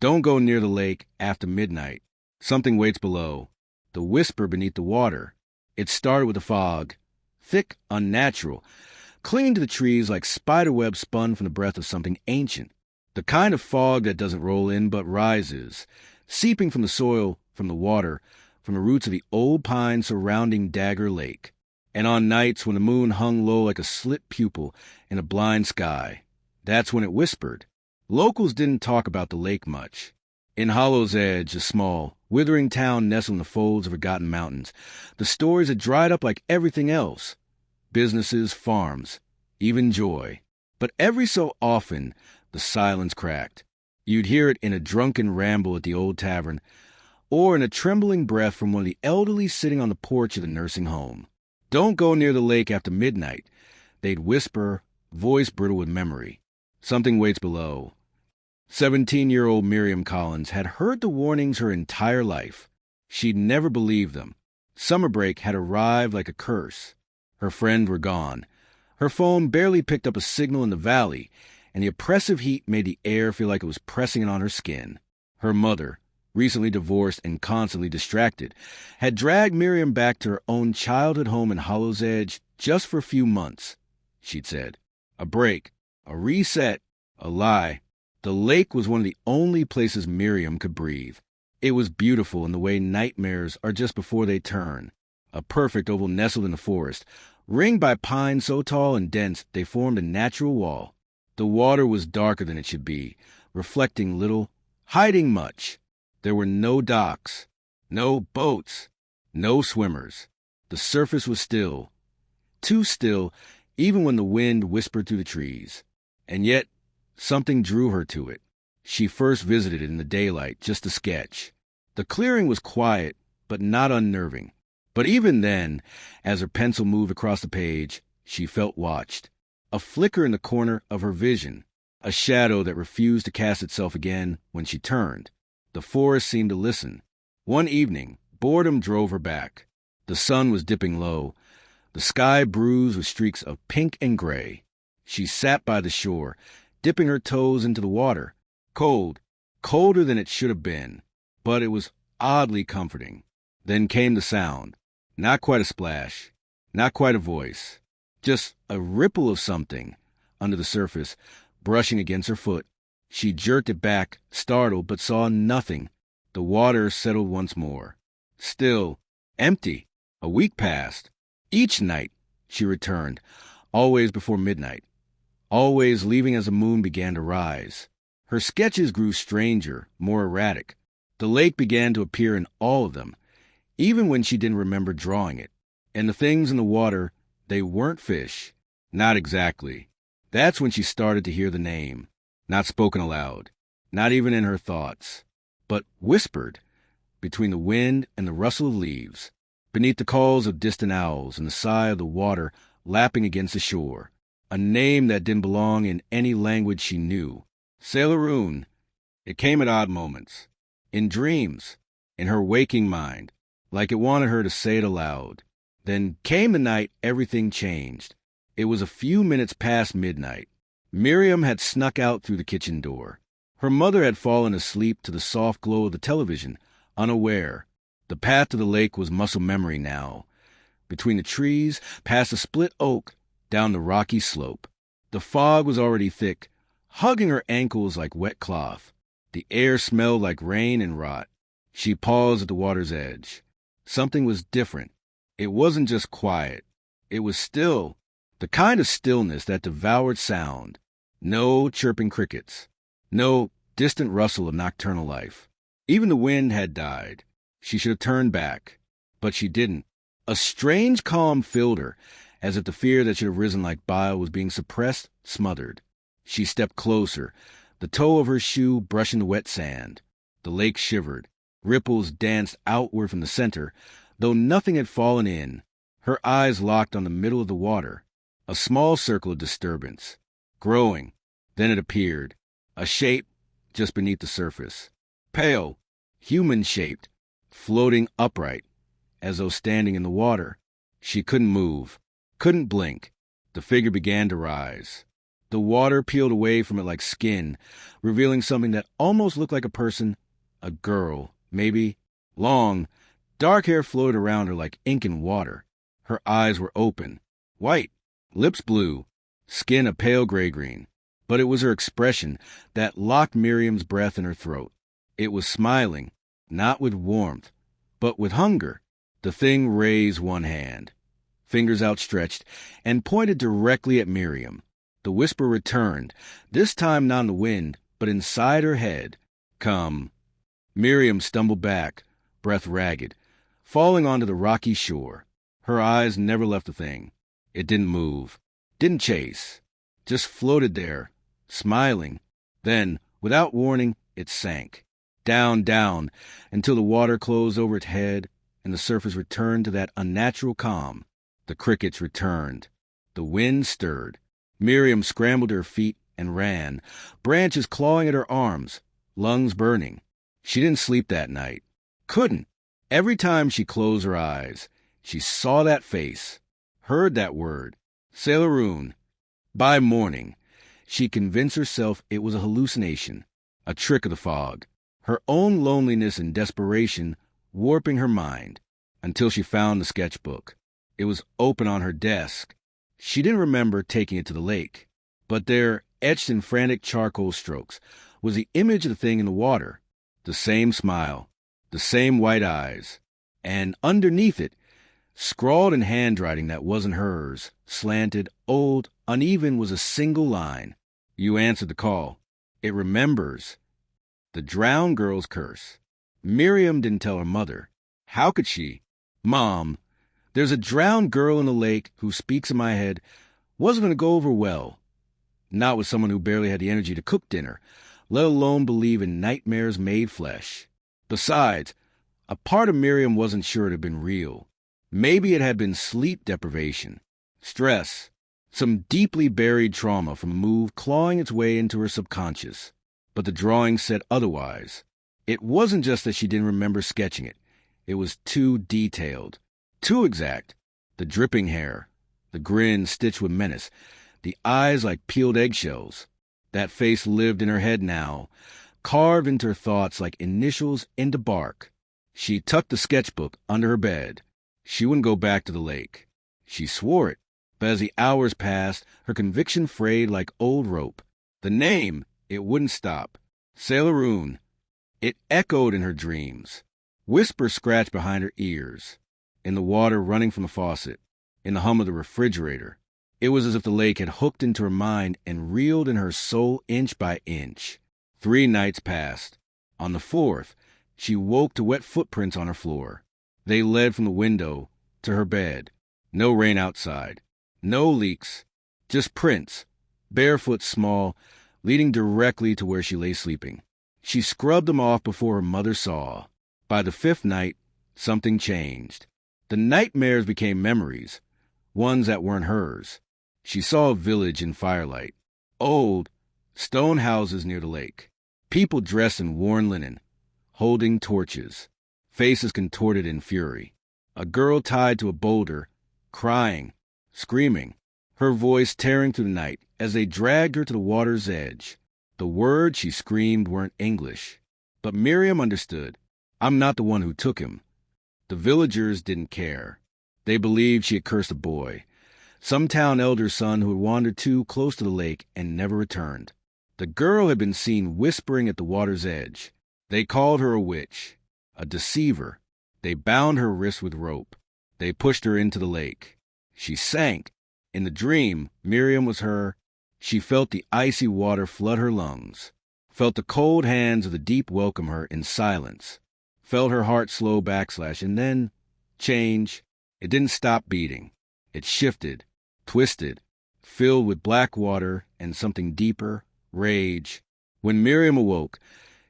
Don't go near the lake after midnight. Something waits below. The whisper beneath the water. It started with a fog. Thick, unnatural, clinging to the trees like spiderwebs spun from the breath of something ancient. The kind of fog that doesn't roll in but rises, seeping from the soil, from the water, from the roots of the old pines surrounding Dagger Lake. And on nights when the moon hung low like a slit pupil in a blind sky, that's when it whispered. Locals didn't talk about the lake much. In Hollow's Edge, a small, withering town nestled in the folds of forgotten mountains, the stories had dried up like everything else. Businesses, farms, even joy. But every so often, the silence cracked. You'd hear it in a drunken ramble at the old tavern, or in a trembling breath from one of the elderly sitting on the porch of the nursing home. Don't go near the lake after midnight, they'd whisper, voice brittle with memory. Something waits below. 17-year-old Miriam Collins had heard the warnings her entire life. She'd never believed them. Summer break had arrived like a curse. Her friends were gone. Her phone barely picked up a signal in the valley, and the oppressive heat made the air feel like it was pressing on her skin. Her mother, recently divorced and constantly distracted, had dragged Miriam back to her own childhood home in Hollow's Edge just for a few months, she'd said. A break, a reset, a lie. The lake was one of the only places Miriam could breathe. It was beautiful in the way nightmares are just before they turn. A perfect oval nestled in the forest, ringed by pines so tall and dense they formed a natural wall. The water was darker than it should be, reflecting little, hiding much. There were no docks, no boats, no swimmers. The surface was still, too still, even when the wind whispered through the trees. And yet, something drew her to it. She first visited it in the daylight, just to sketch. The clearing was quiet, but not unnerving. But even then, as her pencil moved across the page, she felt watched. A flicker in the corner of her vision, a shadow that refused to cast itself again when she turned. The forest seemed to listen. One evening, boredom drove her back. The sun was dipping low, the sky bruised with streaks of pink and gray. She sat by the shore, dipping her toes into the water. Cold, colder than it should have been, but it was oddly comforting. Then came the sound. Not quite a splash, not quite a voice, just a ripple of something under the surface, brushing against her foot. She jerked it back, startled, but saw nothing. The water settled once more. Still, empty. A week passed. Each night, she returned, always before midnight, always leaving as the moon began to rise. Her sketches grew stranger, more erratic. The lake began to appear in all of them, even when she didn't remember drawing it. And the things in the water, they weren't fish. Not exactly. That's when she started to hear the name. Not spoken aloud, not even in her thoughts, but whispered between the wind and the rustle of leaves, beneath the calls of distant owls and the sigh of the water lapping against the shore. A name that didn't belong in any language she knew. Sailoroon. It came at odd moments. In dreams. In her waking mind. Like it wanted her to say it aloud. Then came the night everything changed. It was a few minutes past midnight. Miriam had snuck out through the kitchen door. Her mother had fallen asleep to the soft glow of the television, unaware. The path to the lake was muscle memory now. Between the trees, past a split oak, down the rocky slope. The fog was already thick, hugging her ankles like wet cloth. The air smelled like rain and rot. She paused at the water's edge. Something was different. It wasn't just quiet. It was still, the kind of stillness that devoured sound. No chirping crickets. No distant rustle of nocturnal life. Even the wind had died. She should have turned back. But she didn't. A strange calm filled her, as if the fear that should have risen like bile was being suppressed, smothered. She stepped closer, the toe of her shoe brushing the wet sand. The lake shivered. Ripples danced outward from the center, though nothing had fallen in. Her eyes locked on the middle of the water. A small circle of disturbance. Growing. Then it appeared. A shape just beneath the surface. Pale. Human-shaped. Floating upright. As though standing in the water. She couldn't move. Couldn't blink. The figure began to rise. The water peeled away from it like skin, revealing something that almost looked like a person, a girl, maybe. Long, dark hair floated around her like ink in water. Her eyes were open, white, lips blue, skin a pale gray-green. But it was her expression that locked Miriam's breath in her throat. It was smiling, not with warmth, but with hunger. The thing raised one hand, fingers outstretched, and pointed directly at Miriam. The whisper returned, this time not in the wind, but inside her head. Come. Miriam stumbled back, breath ragged, falling onto the rocky shore. Her eyes never left the thing. It didn't move, didn't chase, just floated there, smiling. Then, without warning, it sank. Down, down, until the water closed over its head and the surface returned to that unnatural calm. The crickets returned. The wind stirred. Miriam scrambled to her feet and ran, branches clawing at her arms, lungs burning. She didn't sleep that night. Couldn't. Every time she closed her eyes, she saw that face, heard that word, Sailoroon. By morning, she convinced herself it was a hallucination, a trick of the fog, her own loneliness and desperation warping her mind, until she found the sketchbook. It was open on her desk. She didn't remember taking it to the lake, but there, etched in frantic charcoal strokes, was the image of the thing in the water, the same smile, the same white eyes, and underneath it, scrawled in handwriting that wasn't hers, slanted, old, uneven, was a single line. You answered the call. It remembers. The drowned girl's curse. Miriam didn't tell her mother. How could she? Mom, there's a drowned girl in the lake who speaks in my head. Wasn't going to go over well. Not with someone who barely had the energy to cook dinner, let alone believe in nightmares made flesh. Besides, a part of Miriam wasn't sure it had been real. Maybe it had been sleep deprivation, stress, some deeply buried trauma from a move clawing its way into her subconscious. But the drawing said otherwise. It wasn't just that she didn't remember sketching it. It was too detailed, too exact. The dripping hair, the grin stitched with menace, the eyes like peeled eggshells. That face lived in her head now, carved into her thoughts like initials into bark. She tucked the sketchbook under her bed. She wouldn't go back to the lake. She swore it, but as the hours passed, her conviction frayed like old rope. The name, it wouldn't stop. Sailoroon. It echoed in her dreams. Whispers scratched behind her ears, in the water running from the faucet, in the hum of the refrigerator. It was as if the lake had hooked into her mind and reeled in her soul inch by inch. 3 nights passed. On the 4th, she woke to wet footprints on her floor. They led from the window to her bed. No rain outside. No leaks. Just prints, barefoot small, leading directly to where she lay sleeping. She scrubbed them off before her mother saw. By the 5th night, something changed. The nightmares became memories, ones that weren't hers. She saw a village in firelight. Old, stone houses near the lake. People dressed in worn linen, holding torches, faces contorted in fury. A girl tied to a boulder, crying, screaming, her voice tearing through the night as they dragged her to the water's edge. The words she screamed weren't English, but Miriam understood. I'm not the one who took him. The villagers didn't care. They believed she had cursed a boy, some town elder's son who had wandered too close to the lake and never returned. The girl had been seen whispering at the water's edge. They called her a witch, a deceiver. They bound her wrists with rope. They pushed her into the lake. She sank. In the dream, Miriam was her. She felt the icy water flood her lungs, felt the cold hands of the deep welcome her in silence, felt her heart slow backslash, and then change. It didn't stop beating. It shifted, twisted, filled with black water and something deeper, rage. When Miriam awoke,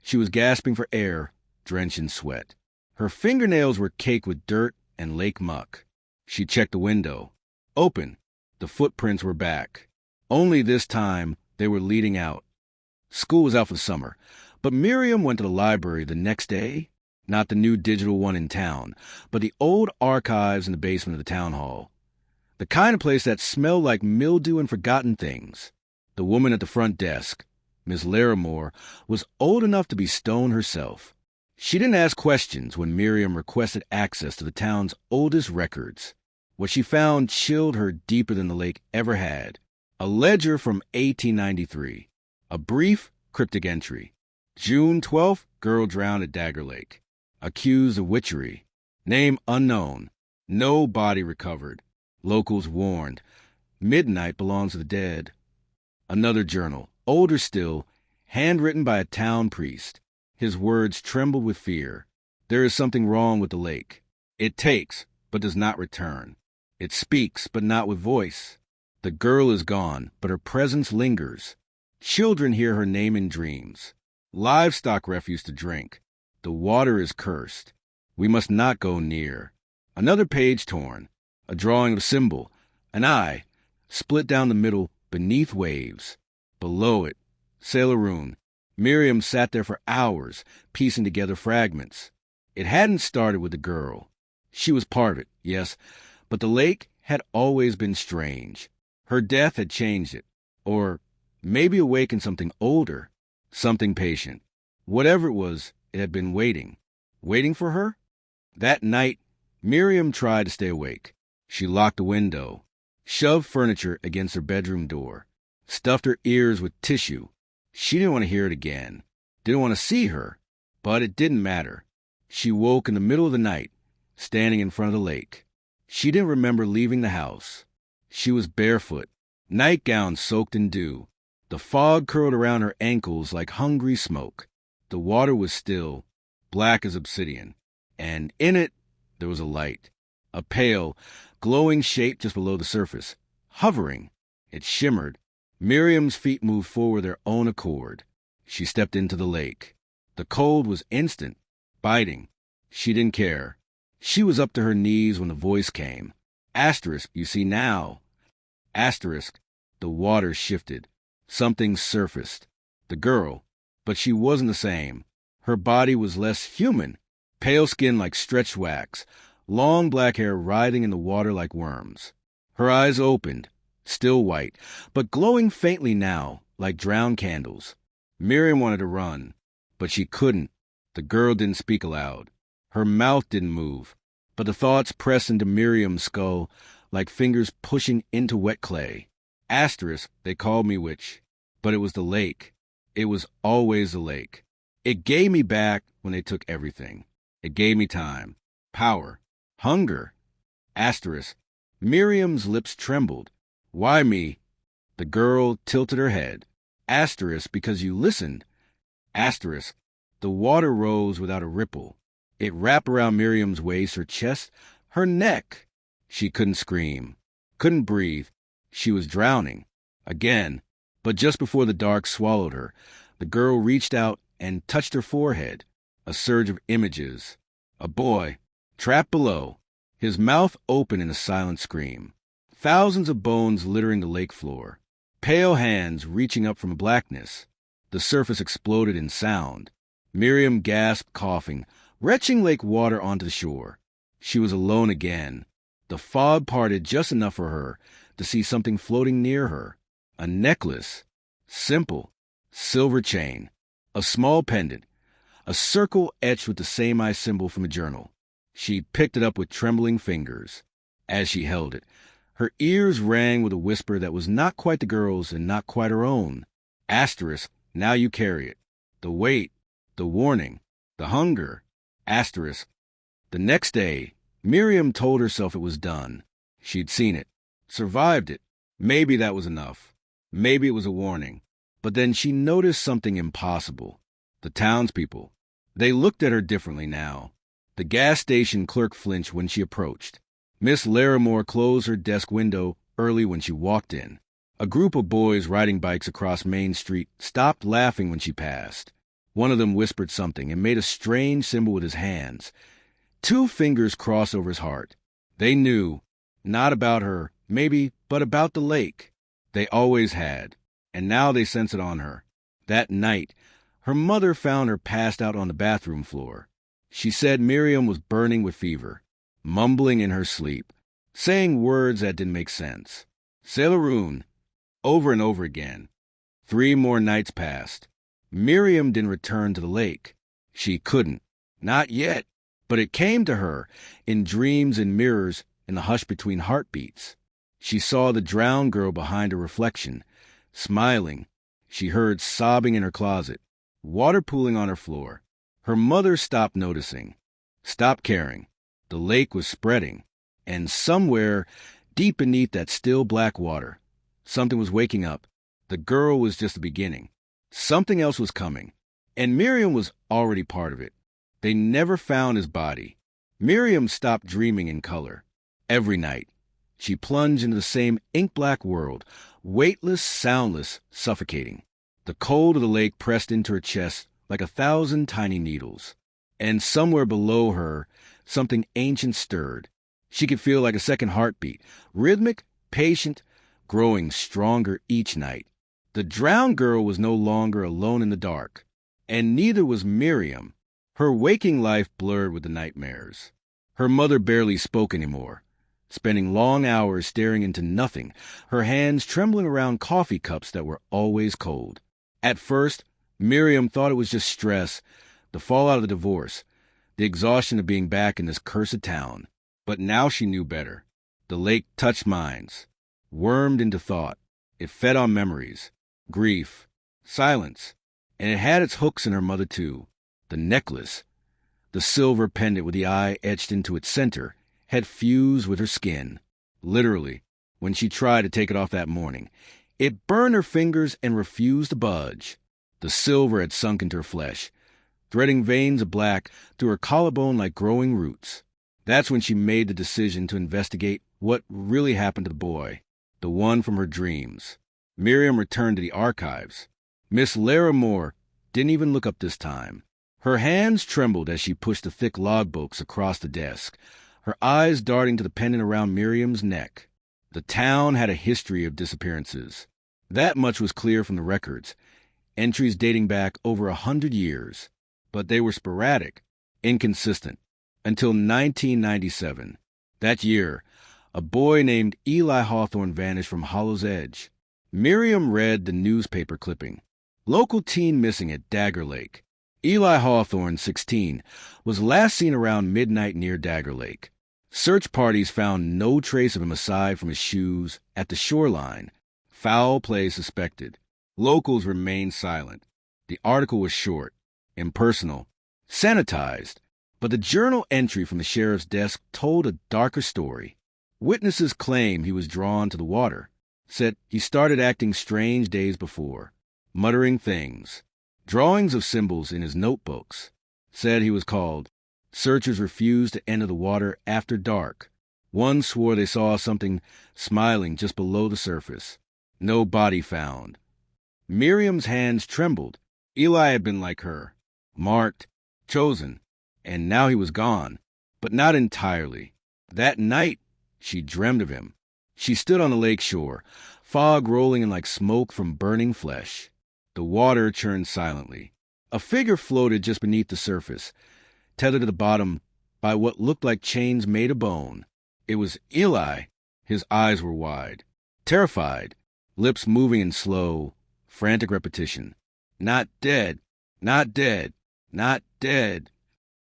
she was gasping for air, drenched in sweat. Her fingernails were caked with dirt and lake muck. She checked the window. Open. The footprints were back. Only this time, they were leading out. School was out for the summer, but Miriam went to the library the next day. Not the new digital one in town, but the old archives in the basement of the town hall. The kind of place that smelled like mildew and forgotten things. The woman at the front desk, Miss Larimore, was old enough to be stone herself. She didn't ask questions when Miriam requested access to the town's oldest records. What she found chilled her deeper than the lake ever had. A ledger from 1893. A brief, cryptic entry. June 12th, girl drowned at Dagger Lake. Accused of witchery. Name unknown. No body recovered. Locals warned. Midnight belongs to the dead. Another journal, older still, handwritten by a town priest. His words trembled with fear. There is something wrong with the lake. It takes, but does not return. It speaks, but not with voice. The girl is gone, but her presence lingers. Children hear her name in dreams. Livestock refuse to drink. The water is cursed. We must not go near. Another page torn. A drawing of a symbol. An eye, split down the middle beneath waves. Below it, Sailor Rune. Miriam sat there for hours, piecing together fragments. It hadn't started with the girl. She was part of it, yes, but the lake had always been strange. Her death had changed it, or maybe awakened something older, something patient. Whatever it was, it had been waiting. Waiting for her? That night, Miriam tried to stay awake. She locked the window, shoved furniture against her bedroom door, stuffed her ears with tissue. She didn't want to hear it again, didn't want to see her, but it didn't matter. She woke in the middle of the night, standing in front of the lake. She didn't remember leaving the house. She was barefoot, nightgown soaked in dew. The fog curled around her ankles like hungry smoke. The water was still, black as obsidian, and in it there was a light, a pale, glowing shape just below the surface, hovering. It shimmered. Miriam's feet moved forward their own accord. She stepped into the lake. The cold was instant, biting. She didn't care. She was up to her knees when the voice came. Asterisk, you see now. Asterisk, the water shifted. Something surfaced. The girl, but she wasn't the same. Her body was less human. Pale skin like stretched wax. Long black hair writhing in the water like worms. Her eyes opened. Still white, but glowing faintly now, like drowned candles. Miriam wanted to run, but she couldn't. The girl didn't speak aloud. Her mouth didn't move, but the thoughts pressed into Miriam's skull like fingers pushing into wet clay. Asterisk, they called me witch, but it was the lake. It was always the lake. It gave me back when they took everything. It gave me time, power, hunger. Asterisk, Miriam's lips trembled. Why me? The girl tilted her head. Asterisk, because you listened. Asterisk, the water rose without a ripple. It wrapped around Miriam's waist, her chest, her neck. She couldn't scream, couldn't breathe. She was drowning. Again. But just before the dark swallowed her, the girl reached out and touched her forehead. A surge of images. A boy, trapped below, his mouth open in a silent scream. Thousands of bones littering the lake floor. Pale hands reaching up from blackness. The surface exploded in sound. Miriam gasped, coughing, retching lake water onto the shore. She was alone again. The fog parted just enough for her to see something floating near her. A necklace. Simple. Silver chain. A small pendant. A circle etched with the same eye symbol from a journal. She picked it up with trembling fingers. As she held it, her ears rang with a whisper that was not quite the girl's and not quite her own. Asterisk, now you carry it. The weight, the warning, the hunger. Asterisk. The next day, Miriam told herself it was done. She'd seen it, survived it. Maybe that was enough. Maybe it was a warning. But then she noticed something impossible. The townspeople. They looked at her differently now. The gas station clerk flinched when she approached. Miss Larimore closed her desk window early when she walked in. A group of boys riding bikes across Main Street stopped laughing when she passed. One of them whispered something and made a strange symbol with his hands. 2 fingers crossed over his heart. They knew, not about her, maybe, but about the lake. They always had, and now they sensed it on her. That night, her mother found her passed out on the bathroom floor. She said Miriam was burning with fever, mumbling in her sleep, saying words that didn't make sense. Sailor Rune, over and over again. 3 more nights passed. Miriam didn't return to the lake. She couldn't. Not yet. But it came to her, in dreams and mirrors, in the hush between heartbeats. She saw the drowned girl behind her reflection, smiling. She heard sobbing in her closet, water pooling on her floor. Her mother stopped noticing, stopped caring. The lake was spreading, and somewhere, deep beneath that still black water, something was waking up. The girl was just the beginning. Something else was coming, and Miriam was already part of it. They never found his body. Miriam stopped dreaming in color. Every night, she plunged into the same ink-black world, weightless, soundless, suffocating. The cold of the lake pressed into her chest like 1,000 tiny needles. And somewhere below her, something ancient stirred. She could feel like a second heartbeat, rhythmic, patient, growing stronger each night. The drowned girl was no longer alone in the dark, and neither was Miriam. Her waking life blurred with the nightmares. Her mother barely spoke anymore, spending long hours staring into nothing, her hands trembling around coffee cups that were always cold. At first, Miriam thought it was just stress, the fallout of the divorce, the exhaustion of being back in this cursed town. But now she knew better. The lake touched minds, wormed into thought. It fed on memories, grief, silence, and it had its hooks in her mother too. The necklace, the silver pendant with the eye etched into its center, had fused with her skin. Literally, when she tried to take it off that morning, it burned her fingers and refused to budge. The silver had sunk into her flesh, threading veins of black through her collarbone like growing roots. That's when she made the decision to investigate what really happened to the boy, the one from her dreams. Miriam returned to the archives. Miss Lara Moore didn't even look up this time. Her hands trembled as she pushed the thick logbooks across the desk, her eyes darting to the pendant around Miriam's neck. The town had a history of disappearances. That much was clear from the records, entries dating back over 100 years. But they were sporadic, inconsistent, until 1997. That year, a boy named Eli Hawthorne vanished from Hollow's Edge. Miriam read the newspaper clipping. Local teen missing at Dagger Lake. Eli Hawthorne, 16, was last seen around midnight near Dagger Lake. Search parties found no trace of him aside from his shoes at the shoreline. Foul play suspected. Locals remained silent. The article was short, impersonal, sanitized, but the journal entry from the sheriff's desk told a darker story. Witnesses claim he was drawn to the water, said he started acting strange days before, muttering things. Drawings of symbols in his notebooks said he was called. Searchers refused to enter the water after dark. One swore they saw something smiling just below the surface. No body found. Miriam's hands trembled. Eli had been like her, marked, chosen, and now he was gone, but not entirely. That night, she dreamed of him. She stood on the lake shore, fog rolling in like smoke from burning flesh. The water churned silently. A figure floated just beneath the surface, tethered to the bottom by what looked like chains made of bone. It was Eli. His eyes were wide, terrified, lips moving in slow, frantic repetition. Not dead, not dead, not dead.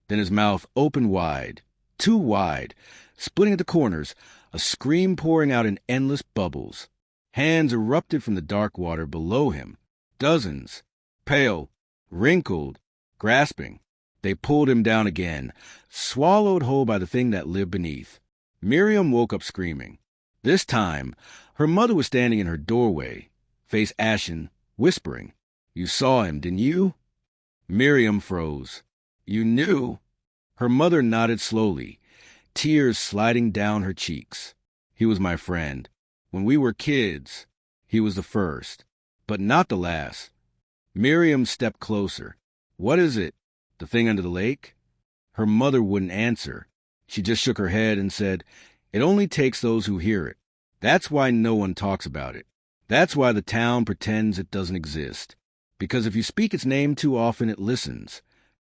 Then his mouth opened wide, too wide, splitting at the corners, a scream pouring out in endless bubbles. Hands erupted from the dark water below him. Dozens, pale, wrinkled, grasping. They pulled him down again, swallowed whole by the thing that lived beneath. Miriam woke up screaming. This time, her mother was standing in her doorway, face ashen, whispering. You saw him, didn't you? Miriam froze. You knew? Her mother nodded slowly, tears sliding down her cheeks. He was my friend. When we were kids, he was the first, but not the last. Miriam stepped closer. What is it? The thing under the lake? Her mother wouldn't answer. She just shook her head and said, It only takes those who hear it. That's why no one talks about it. That's why the town pretends it doesn't exist. Because if you speak its name too often, it listens.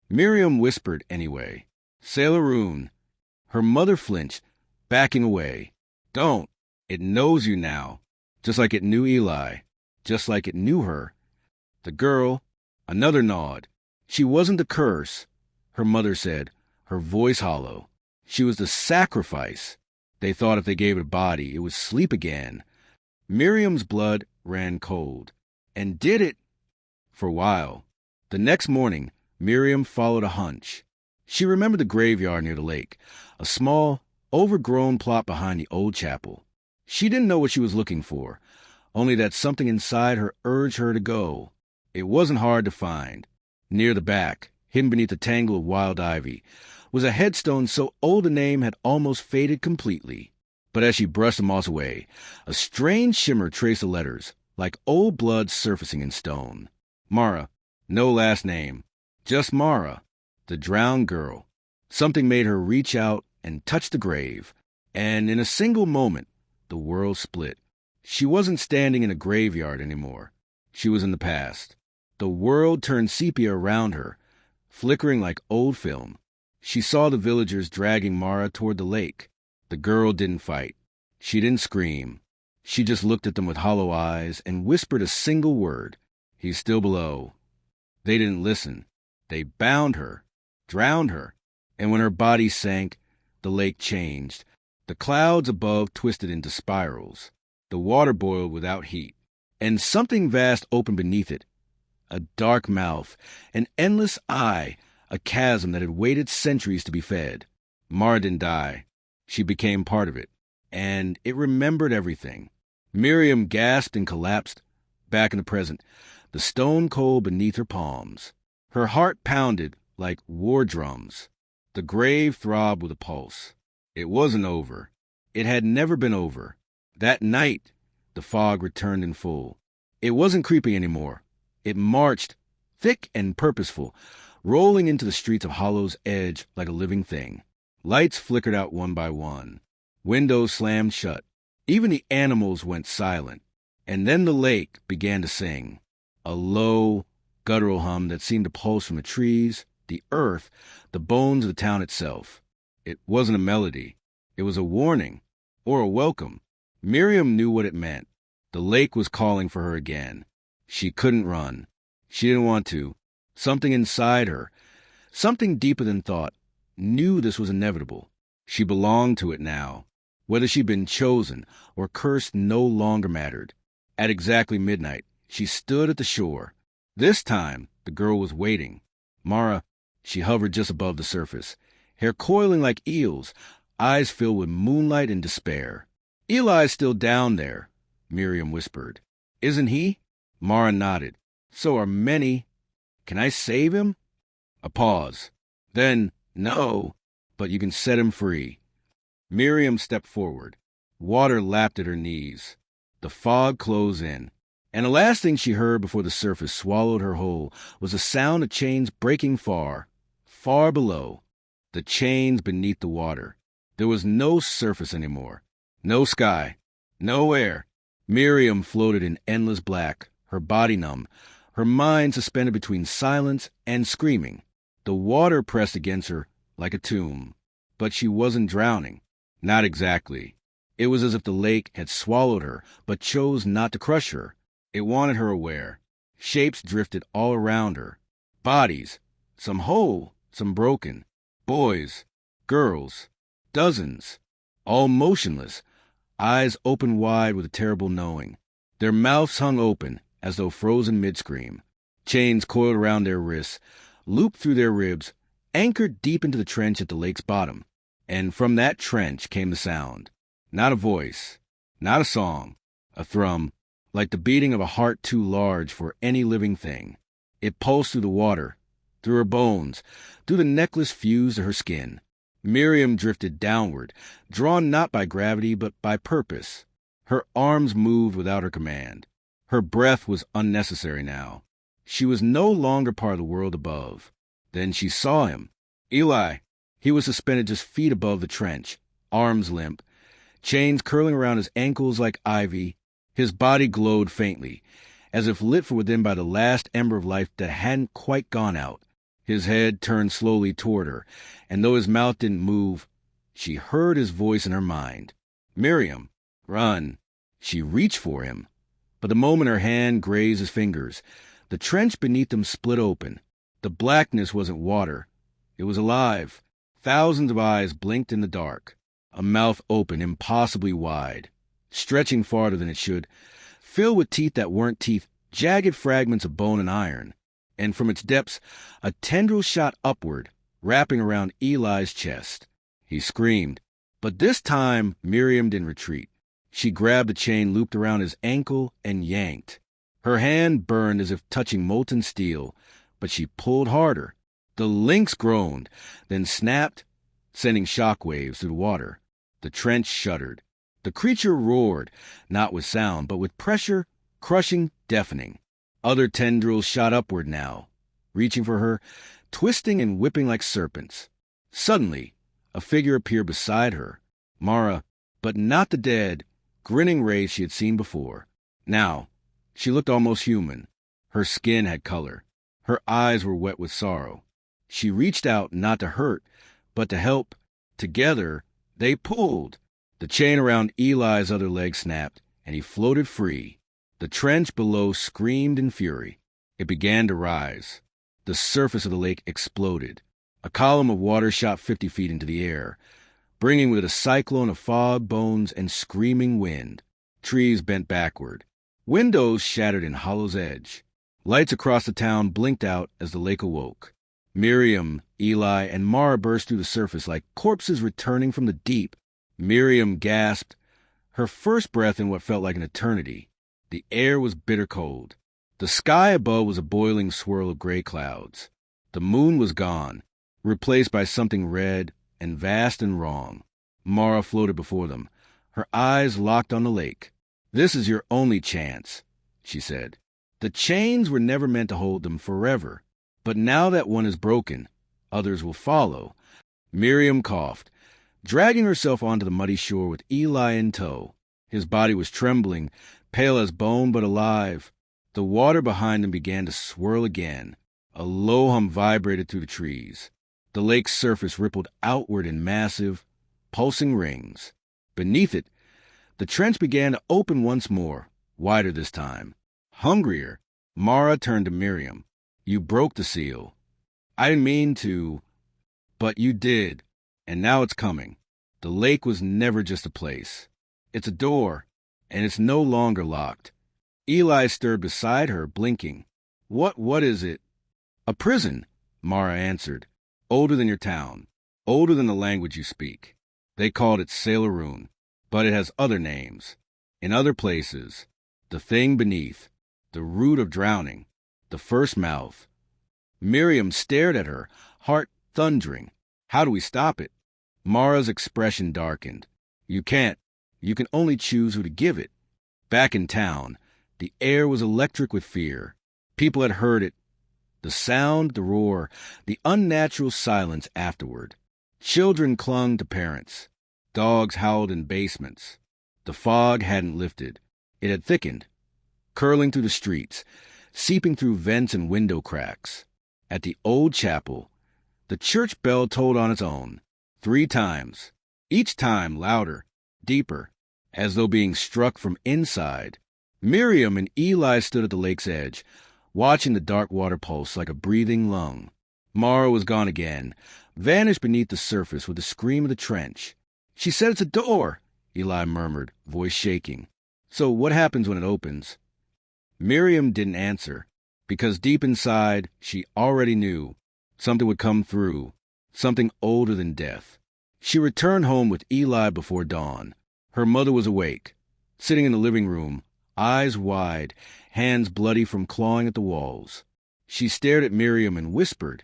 Miriam whispered anyway. Sailoroon. Her mother flinched, backing away. Don't. It knows you now. Just like it knew Eli. Just like it knew her The girl, another nod. She wasn't the curse, her mother said, her voice hollow. She was the sacrifice. They thought if they gave it a body, it would sleep again. Miriam's blood ran cold. And did it for a while. The next morning, Miriam followed a hunch. She remembered the graveyard near the lake, a small, overgrown plot behind the old chapel. She didn't know what she was looking for, only that something inside her urged her to go. It wasn't hard to find. Near the back, hidden beneath a tangle of wild ivy, was a headstone so old the name had almost faded completely. But as she brushed the moss away, a strange shimmer traced the letters, like old blood surfacing in stone. Mara, no last name, just Mara, the drowned girl. Something made her reach out and touch the grave, and in a single moment, the world split. She wasn't standing in a graveyard anymore. She was in the past. The world turned sepia around her, flickering like old film. She saw the villagers dragging Mara toward the lake. The girl didn't fight. She didn't scream. She just looked at them with hollow eyes and whispered a single word. He's still below. They didn't listen. They bound her, drowned her, and when her body sank, the lake changed. The clouds above twisted into spirals. The water boiled without heat, and something vast opened beneath it. A dark mouth, an endless eye, a chasm that had waited centuries to be fed. Mara didn't die. She became part of it, and it remembered everything. Miriam gasped and collapsed, back in the present, the stone cold beneath her palms. Her heart pounded like war drums. The grave throbbed with a pulse. It wasn't over. It had never been over. That night, the fog returned in full. It wasn't creepy anymore. It marched, thick and purposeful, rolling into the streets of Hollow's Edge like a living thing. Lights flickered out one by one. Windows slammed shut. Even the animals went silent. And then the lake began to sing. A low, guttural hum that seemed to pulse from the trees, the earth, the bones of the town itself. It wasn't a melody. It was a warning, or a welcome. Miriam knew what it meant. The lake was calling for her again. She couldn't run. She didn't want to. Something inside her, something deeper than thought, knew this was inevitable. She belonged to it now. Whether she'd been chosen or cursed no longer mattered. At exactly midnight, she stood at the shore. This time, the girl was waiting. Mara, she hovered just above the surface, hair coiling like eels, eyes filled with moonlight and despair. "Eli's still down there," Miriam whispered. "Isn't he?" Mara nodded. "So are many. Can I save him?" A pause. Then, "No, but you can set him free." Miriam stepped forward. Water lapped at her knees. The fog closed in. And the last thing she heard before the surface swallowed her whole was the sound of chains breaking far, far below. The chains beneath the water. There was no surface anymore. No sky. No air. Miriam floated in endless black, her body numb, her mind suspended between silence and screaming. The water pressed against her like a tomb. But she wasn't drowning. Not exactly. It was as if the lake had swallowed her, but chose not to crush her. It wanted her aware. Shapes drifted all around her. Bodies, some whole, some broken. Boys, girls, dozens, all motionless, eyes open wide with a terrible knowing. Their mouths hung open, as though frozen mid-scream. Chains coiled around their wrists, looped through their ribs, anchored deep into the trench at the lake's bottom. And from that trench came the sound. Not a voice, not a song, a thrum, like the beating of a heart too large for any living thing. It pulsed through the water, through her bones, through the necklace fused to her skin. Miriam drifted downward, drawn not by gravity but by purpose. Her arms moved without her command. Her breath was unnecessary now. She was no longer part of the world above. Then she saw him. Eli. He was suspended just feet above the trench, arms limp, chains curling around his ankles like ivy. His body glowed faintly, as if lit from within by the last ember of life that hadn't quite gone out. His head turned slowly toward her, and though his mouth didn't move, she heard his voice in her mind. "Miriam, run." She reached for him, but the moment her hand grazed his fingers, The trench beneath them split open. The blackness wasn't water. It was alive. Thousands of eyes blinked in the dark. A mouth open, impossibly wide, stretching farther than it should, filled with teeth that weren't teeth, jagged fragments of bone and iron. And from its depths, a tendril shot upward, wrapping around Eli's chest. He screamed. But this time, Miriam didn't retreat. She grabbed the chain looped around his ankle and yanked. Her hand burned as if touching molten steel, but she pulled harder. The lynx groaned, then snapped, sending shockwaves through the water. The trench shuddered. The creature roared, not with sound, but with pressure, crushing, deafening. Other tendrils shot upward now, reaching for her, twisting and whipping like serpents. Suddenly, a figure appeared beside her. Mara, but not the dead, grinning wraith she had seen before. Now, she looked almost human. Her skin had color. Her eyes were wet with sorrow. She reached out not to hurt, but to help. Together, they pulled. The chain around Eli's other leg snapped, and he floated free. The trench below screamed in fury. It began to rise. The surface of the lake exploded. A column of water shot 50 feet into the air, bringing with it a cyclone of fog, bones, and screaming wind. Trees bent backward. Windows shattered in hollow's edge. Lights across the town blinked out as the lake awoke. Miriam, Eli, and Mara burst through the surface like corpses returning from the deep. Miriam gasped, her first breath in what felt like an eternity. The air was bitter cold. The sky above was a boiling swirl of gray clouds. The moon was gone, replaced by something red and vast and wrong. Mara floated before them, her eyes locked on the lake. "This is your only chance," she said. "The chains were never meant to hold them forever. But now that one is broken, others will follow." Miriam coughed, dragging herself onto the muddy shore with Eli in tow. His body was trembling, pale as bone but alive. The water behind them began to swirl again. A low hum vibrated through the trees. The lake's surface rippled outward in massive, pulsing rings. Beneath it, the trench began to open once more, wider this time. Hungrier, Mara turned to Miriam. "You broke the seal. I didn't mean to, but you did, and now it's coming. The lake was never just a place. It's a door, and it's no longer locked." Eli stirred beside her, blinking. What is it?" "A prison," Mara answered. "Older than your town. Older than the language you speak. They called it Sailoroon, but it has other names. In other places, the thing beneath, the root of drowning, the first mouth." Miriam stared at her, heart thundering. "How do we stop it?" Mara's expression darkened. "You can't. You can only choose who to give it." Back in town, the air was electric with fear. People had heard it. The sound, the roar, the unnatural silence afterward. Children clung to parents. Dogs howled in basements. The fog hadn't lifted. It had thickened, curling through the streets, seeping through vents and window cracks. At the old chapel, the church bell tolled on its own, 3 times, each time louder, deeper, as though being struck from inside. Miriam and Eli stood at the lake's edge, watching the dark water pulse like a breathing lung. Mara was gone again, vanished beneath the surface with the scream of the trench. "She said it's a door," Eli murmured, voice shaking. "So what happens when it opens?" Miriam didn't answer, because deep inside, she already knew something would come through, something older than death. She returned home with Eli before dawn. Her mother was awake, sitting in the living room, eyes wide, hands bloody from clawing at the walls. She stared at Miriam and whispered,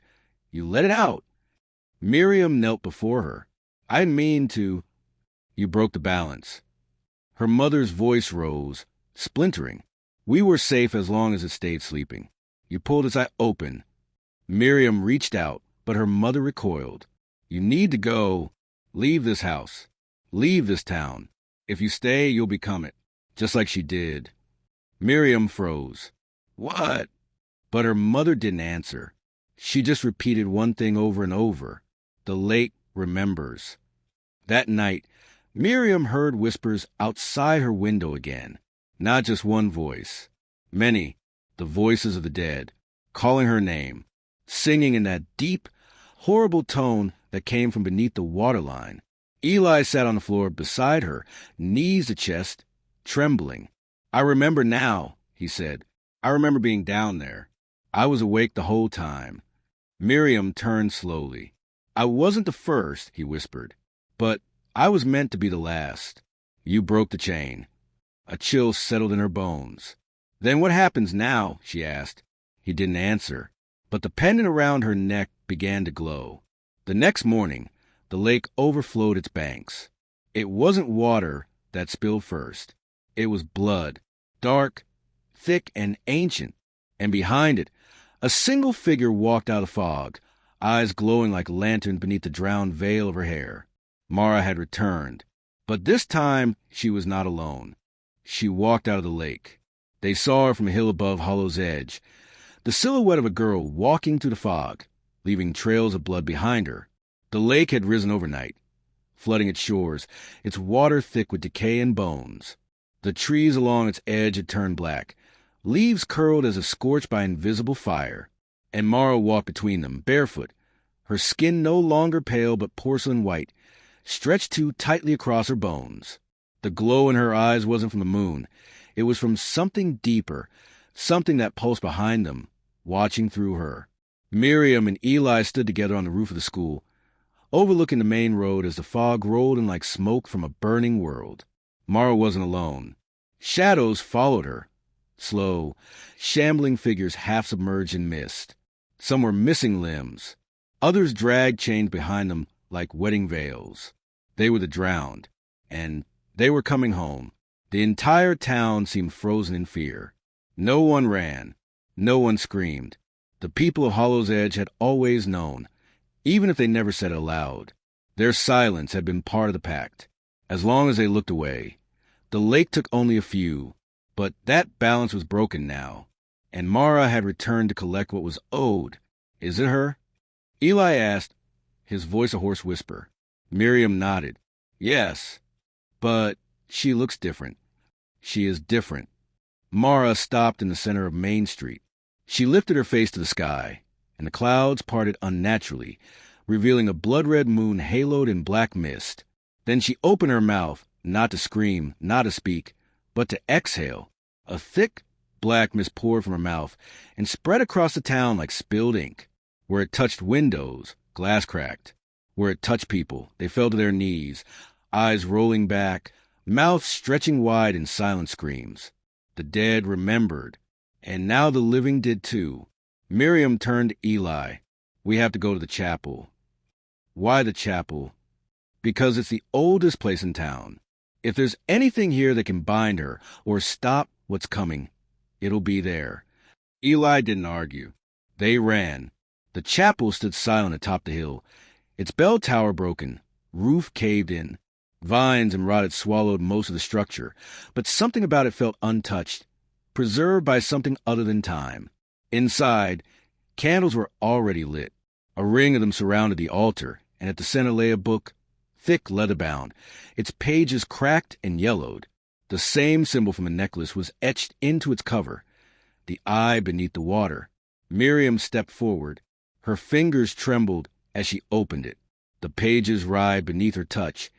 "You let it out." Miriam knelt before her. "I didn't mean to." "You broke the balance." Her mother's voice rose, splintering. "We were safe as long as it stayed sleeping. You pulled its eye open." Miriam reached out, but her mother recoiled. "You need to go. Leave this house. Leave this town. If you stay, you'll become it, just like she did." Miriam froze. "What?" But her mother didn't answer. She just repeated one thing over and over. The lake remembers. That night, Miriam heard whispers outside her window again. Not just one voice. Many, the voices of the dead, calling her name, singing in that deep, horrible tone that came from beneath the waterline. Eli sat on the floor beside her, knees to chest, trembling. "I remember now," he said. "I remember being down there. I was awake the whole time." Miriam turned slowly. "I wasn't the first," he whispered, "but I was meant to be the last. You broke the chain." A chill settled in her bones. "Then what happens now?" she asked. He didn't answer, but the pendant around her neck began to glow. The next morning, the lake overflowed its banks. It wasn't water that spilled first. It was blood, dark, thick, and ancient. And behind it, a single figure walked out of the fog, eyes glowing like lanterns beneath the drowned veil of her hair. Mara had returned, but this time she was not alone. She walked out of the lake. They saw her from a hill above Hollow's edge, the silhouette of a girl walking through the fog, leaving trails of blood behind her. The lake had risen overnight, flooding its shores, its water thick with decay and bones. The trees along its edge had turned black, leaves curled as if scorched by invisible fire, and Mara walked between them, barefoot, her skin no longer pale but porcelain white, stretched too tightly across her bones. The glow in her eyes wasn't from the moon. It was from something deeper, something that pulsed behind them, watching through her. Miriam and Eli stood together on the roof of the school, overlooking the main road as the fog rolled in like smoke from a burning world. Mara wasn't alone. Shadows followed her, slow, shambling figures half submerged in mist. Some were missing limbs. Others dragged chains behind them like wedding veils. They were the drowned, and they were coming home. The entire town seemed frozen in fear. No one ran. No one screamed. The people of Hollow's Edge had always known, even if they never said it aloud. Their silence had been part of the pact, as long as they looked away. The lake took only a few, but that balance was broken now, and Mara had returned to collect what was owed. "Is it her?" Eli asked, his voice a hoarse whisper. Miriam nodded. "Yes, but she looks different. She is different." Mara stopped in the center of Main Street. She lifted her face to the sky, and the clouds parted unnaturally, revealing a blood-red moon haloed in black mist. Then she opened her mouth, not to scream, not to speak, but to exhale. A thick, black mist poured from her mouth and spread across the town like spilled ink. Where it touched windows, glass cracked. Where it touched people, they fell to their knees, eyes rolling back, mouths stretching wide in silent screams. The dead remembered, and now the living did too. Miriam turned to Eli. "We have to go to the chapel." "Why the chapel?" "Because it's the oldest place in town. If there's anything here that can bind her or stop what's coming, it'll be there." Eli didn't argue. They ran. The chapel stood silent atop the hill, its bell tower broken, roof caved in. Vines and rot had swallowed most of the structure, but something about it felt untouched, preserved by something other than time. Inside, candles were already lit. A ring of them surrounded the altar, and at the center lay a book, thick leather-bound, its pages cracked and yellowed. The same symbol from the necklace was etched into its cover, the eye beneath the water. Miriam stepped forward. Her fingers trembled as she opened it. The pages writhed beneath her touch,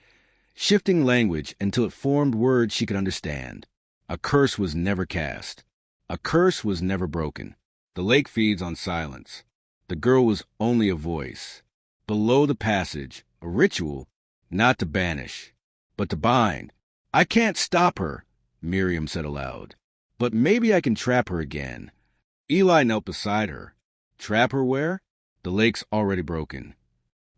shifting language until it formed words she could understand. A curse was never cast. A curse was never broken. The lake feeds on silence. The girl was only a voice. Below the passage, a ritual, not to banish, but to bind. "I can't stop her," Miriam said aloud. "But maybe I can trap her again." Eli knelt beside her. "Trap her where?" "The lake's already broken."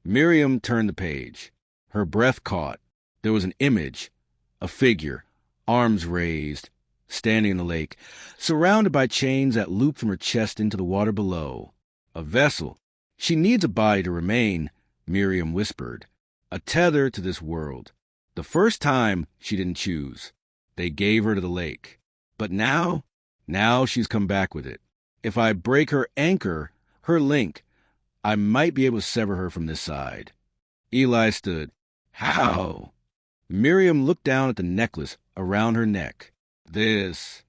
Miriam turned the page. Her breath caught. There was an image, a figure, arms raised, standing in the lake, surrounded by chains that looped from her chest into the water below. A vessel. "She needs a body to remain," Miriam whispered. "A tether to this world." The first time she didn't choose. They gave her to the lake. But now she's come back with it. If I break her anchor, her link, I might be able to sever her from this side. Eli stood. "How?" Miriam looked down at the necklace around her neck. "This."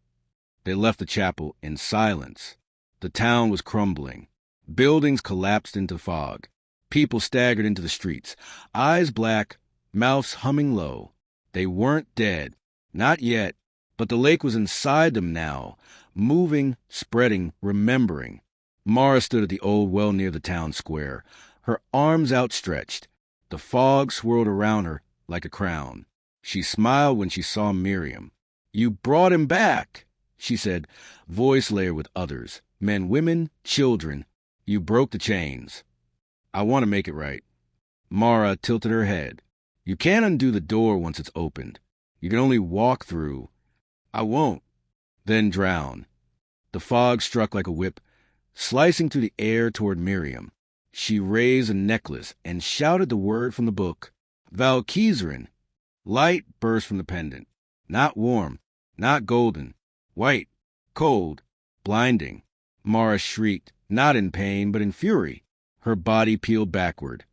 They left the chapel in silence. The town was crumbling. Buildings collapsed into fog. People staggered into the streets, eyes black, mouths humming low. They weren't dead. Not yet. But the lake was inside them now, moving, spreading, remembering. Mara stood at the old well near the town square, her arms outstretched. The fog swirled around her like a crown. She smiled when she saw Miriam. "You brought him back," she said, voice layered with others. "Men, women, children. You broke the chains." "I want to make it right." Mara tilted her head. "You can't undo the door once it's opened. You can only walk through." "I won't." "Then drown." The fog struck like a whip, slicing through the air toward Miriam. She raised a necklace and shouted the word from the book. "Valkyrie." Light burst from the pendant. Not warm, not golden. White, cold, blinding. Mara shrieked, not in pain, but in fury. Her body peeled backward.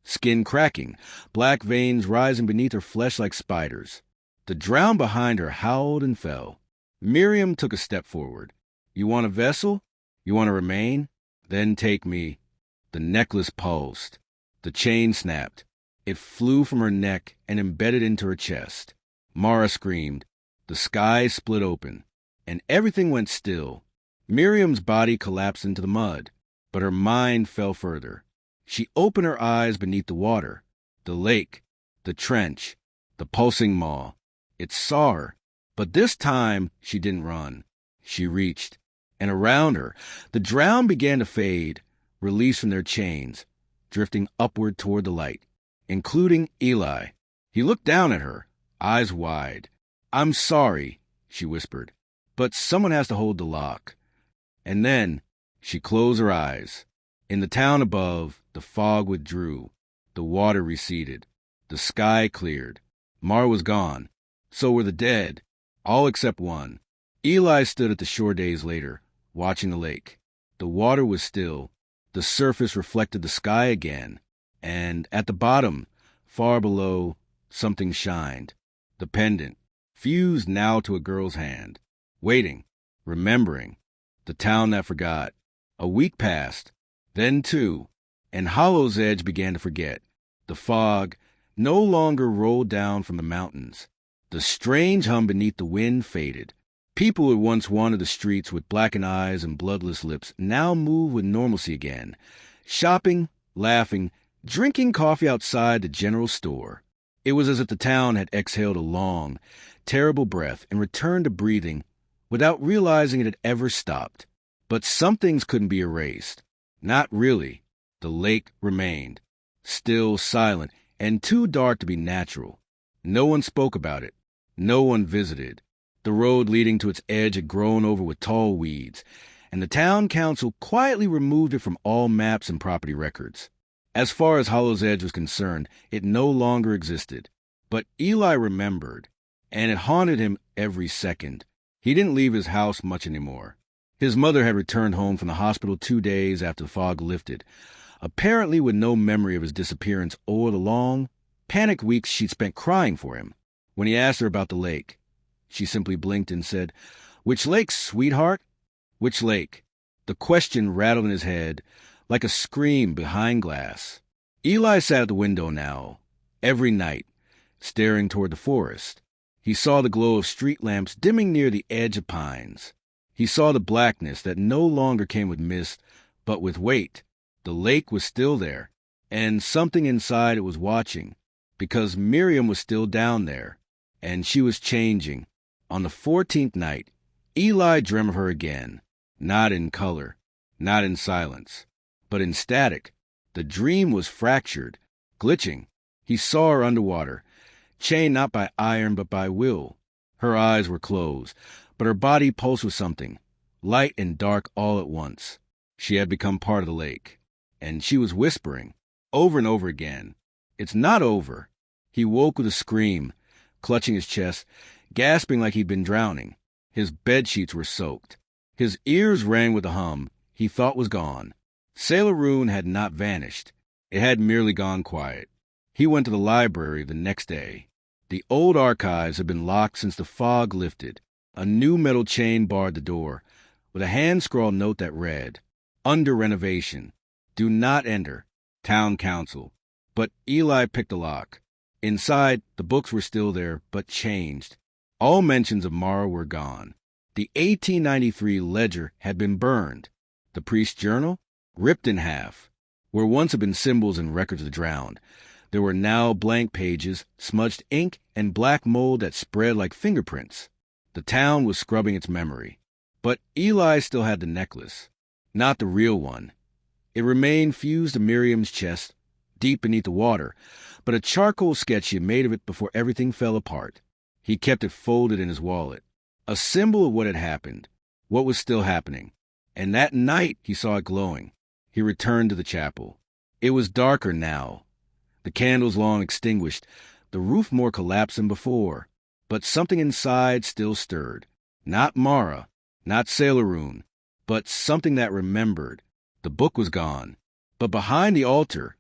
Skin cracking, black veins rising beneath her flesh like spiders. The drowned behind her howled and fell. Miriam took a step forward. "You want a vessel? You want to remain? Then take me." The necklace pulsed. The chain snapped. It flew from her neck and embedded into her chest. Mara screamed. The sky split open, and everything went still. Miriam's body collapsed into the mud, but her mind fell further. She opened her eyes beneath the water. The lake, the trench, the pulsing maw. It saw her, but this time she didn't run. She reached, and around her, the drowned began to fade, released from their chains, drifting upward toward the light, including Eli. He looked down at her, eyes wide. "I'm sorry," she whispered, "but someone has to hold the lock." And then she closed her eyes. In the town above, the fog withdrew. The water receded. The sky cleared. Mara was gone. So were the dead, all except one. Eli stood at the shore days later, watching the lake. The water was still. The surface reflected the sky again. And at the bottom, far below, something shined. The pendant, fused now to a girl's hand. Waiting, remembering. The town that forgot. A week passed, then two, and Hollow's Edge began to forget. The fog no longer rolled down from the mountains. The strange hum beneath the wind faded. People who once wandered the streets with blackened eyes and bloodless lips now moved with normalcy again, shopping, laughing, drinking coffee outside the general store. It was as if the town had exhaled a long, terrible breath and returned to breathing without realizing it had ever stopped. But some things couldn't be erased. Not really. The lake remained, still, silent, and too dark to be natural. No one spoke about it. No one visited. The road leading to its edge had grown over with tall weeds, and the town council quietly removed it from all maps and property records. As far as Hollow's Edge was concerned, it no longer existed. But Eli remembered, and it haunted him every second. He didn't leave his house much anymore. His mother had returned home from the hospital 2 days after the fog lifted, apparently with no memory of his disappearance or the long, panicked weeks she'd spent crying for him. When he asked her about the lake, she simply blinked and said, "Which lake, sweetheart? Which lake?" The question rattled in his head like a scream behind glass. Eli sat at the window now, every night, staring toward the forest. He saw the glow of street lamps dimming near the edge of pines. He saw the blackness that no longer came with mist, but with weight. The lake was still there, and something inside it was watching, because Miriam was still down there, and she was changing. On the 14th night, Eli dreamt of her again, not in color, not in silence, but in static. The dream was fractured, glitching. He saw her underwater, chained not by iron but by will. Her eyes were closed, but her body pulsed with something, light and dark all at once. She had become part of the lake, and she was whispering, over and over again, "It's not over." He woke with a scream, clutching his chest, gasping like he'd been drowning. His bedsheets were soaked. His ears rang with the hum he thought was gone. Sailor Roon had not vanished. It had merely gone quiet. He went to the library the next day. The old archives had been locked since the fog lifted. A new metal chain barred the door, with a hand-scrawled note that read, "Under renovation. Do not enter. Town Council." But Eli picked the lock. Inside, the books were still there, but changed. All mentions of Mara were gone. The 1893 ledger had been burned. The priest's journal? Ripped in half. Where once had been symbols and records of the drowned, there were now blank pages, smudged ink, and black mold that spread like fingerprints. The town was scrubbing its memory. But Eli still had the necklace. Not the real one. It remained fused to Miriam's chest, deep beneath the water, but a charcoal sketch he had made of it before everything fell apart. He kept it folded in his wallet. A symbol of what had happened, what was still happening. And that night he saw it glowing. He returned to the chapel. It was darker now. The candles long extinguished, the roof more collapsed than before. But something inside still stirred. Not Mara, not Sailoroon, but something that remembered. The book was gone. But behind the altar,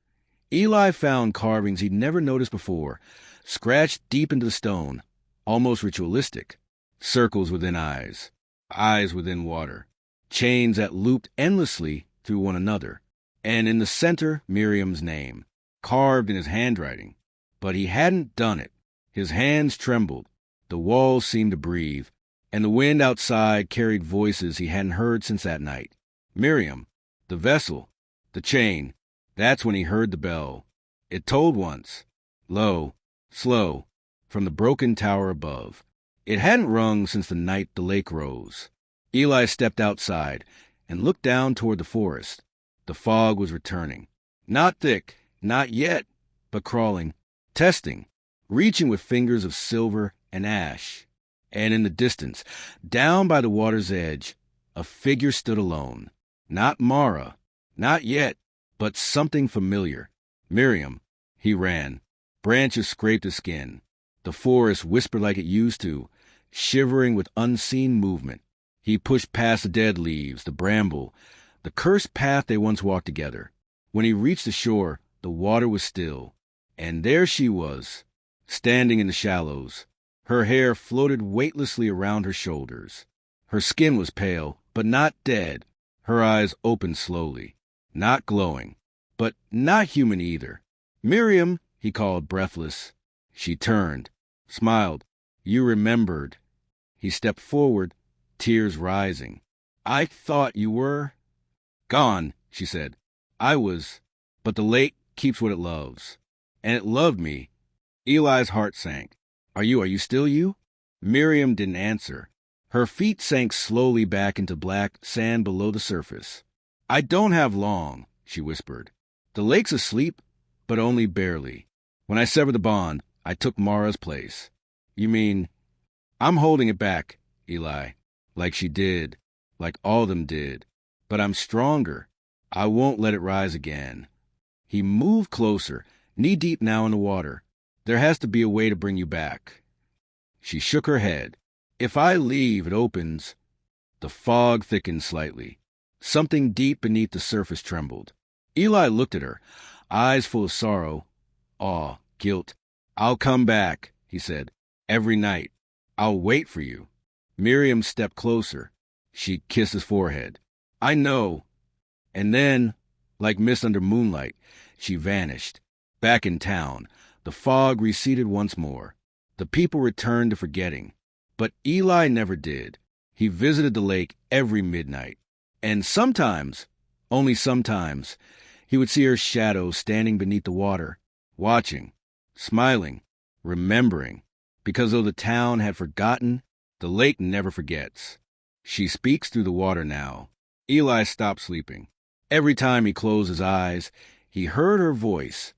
Eli found carvings he'd never noticed before, scratched deep into the stone, almost ritualistic. Circles within eyes, eyes within water, chains that looped endlessly through one another. And in the center, Miriam's name, carved in his handwriting. But he hadn't done it. His hands trembled. The walls seemed to breathe, and the wind outside carried voices he hadn't heard since that night. Miriam, the vessel, the chain. That's when he heard the bell. It tolled once, low, slow, from the broken tower above. It hadn't rung since the night the lake rose. Eli stepped outside and looked down toward the forest. The fog was returning. Not thick, not yet, but crawling, testing, reaching with fingers of silver and ash. And in the distance, down by the water's edge, a figure stood alone. Not Mara, not yet, but something familiar. Miriam. He ran. Branches scraped his skin. The forest whispered like it used to, shivering with unseen movement. He pushed past the dead leaves, the bramble, the cursed path they once walked together. When he reached the shore, the water was still. And there she was, standing in the shallows. Her hair floated weightlessly around her shoulders. Her skin was pale, but not dead. Her eyes opened slowly. Not glowing, but not human either. "Miriam," he called, breathless. She turned, smiled. "You remembered." He stepped forward, tears rising. "I thought you were—" "Gone," she said. "I was, but the lake keeps what it loves. And it loved me." Eli's heart sank. Are you still you?" Miriam didn't answer. Her feet sank slowly back into black sand below the surface. "I don't have long," she whispered. "The lake's asleep, but only barely. When I severed the bond, I took Mara's place." "You mean—" "I'm holding it back, Eli, like she did, like all of them did. But I'm stronger. I won't let it rise again." He moved closer, knee-deep now in the water. "There has to be a way to bring you back." She shook her head. "If I leave, it opens—" The fog thickened slightly. Something deep beneath the surface trembled. Eli looked at her, eyes full of sorrow, awe, guilt. "I'll come back," he said. "Every night. I'll wait for you." Miriam stepped closer. She kissed his forehead. "I know." And then, like mist under moonlight, she vanished. Back in town, the fog receded once more. The people returned to forgetting. But Eli never did. He visited the lake every midnight. And sometimes, only sometimes, he would see her shadow standing beneath the water, watching, smiling, remembering. Because though the town had forgotten, the lake never forgets. She speaks through the water now. Eli stopped sleeping. Every time he closed his eyes, he heard her voice,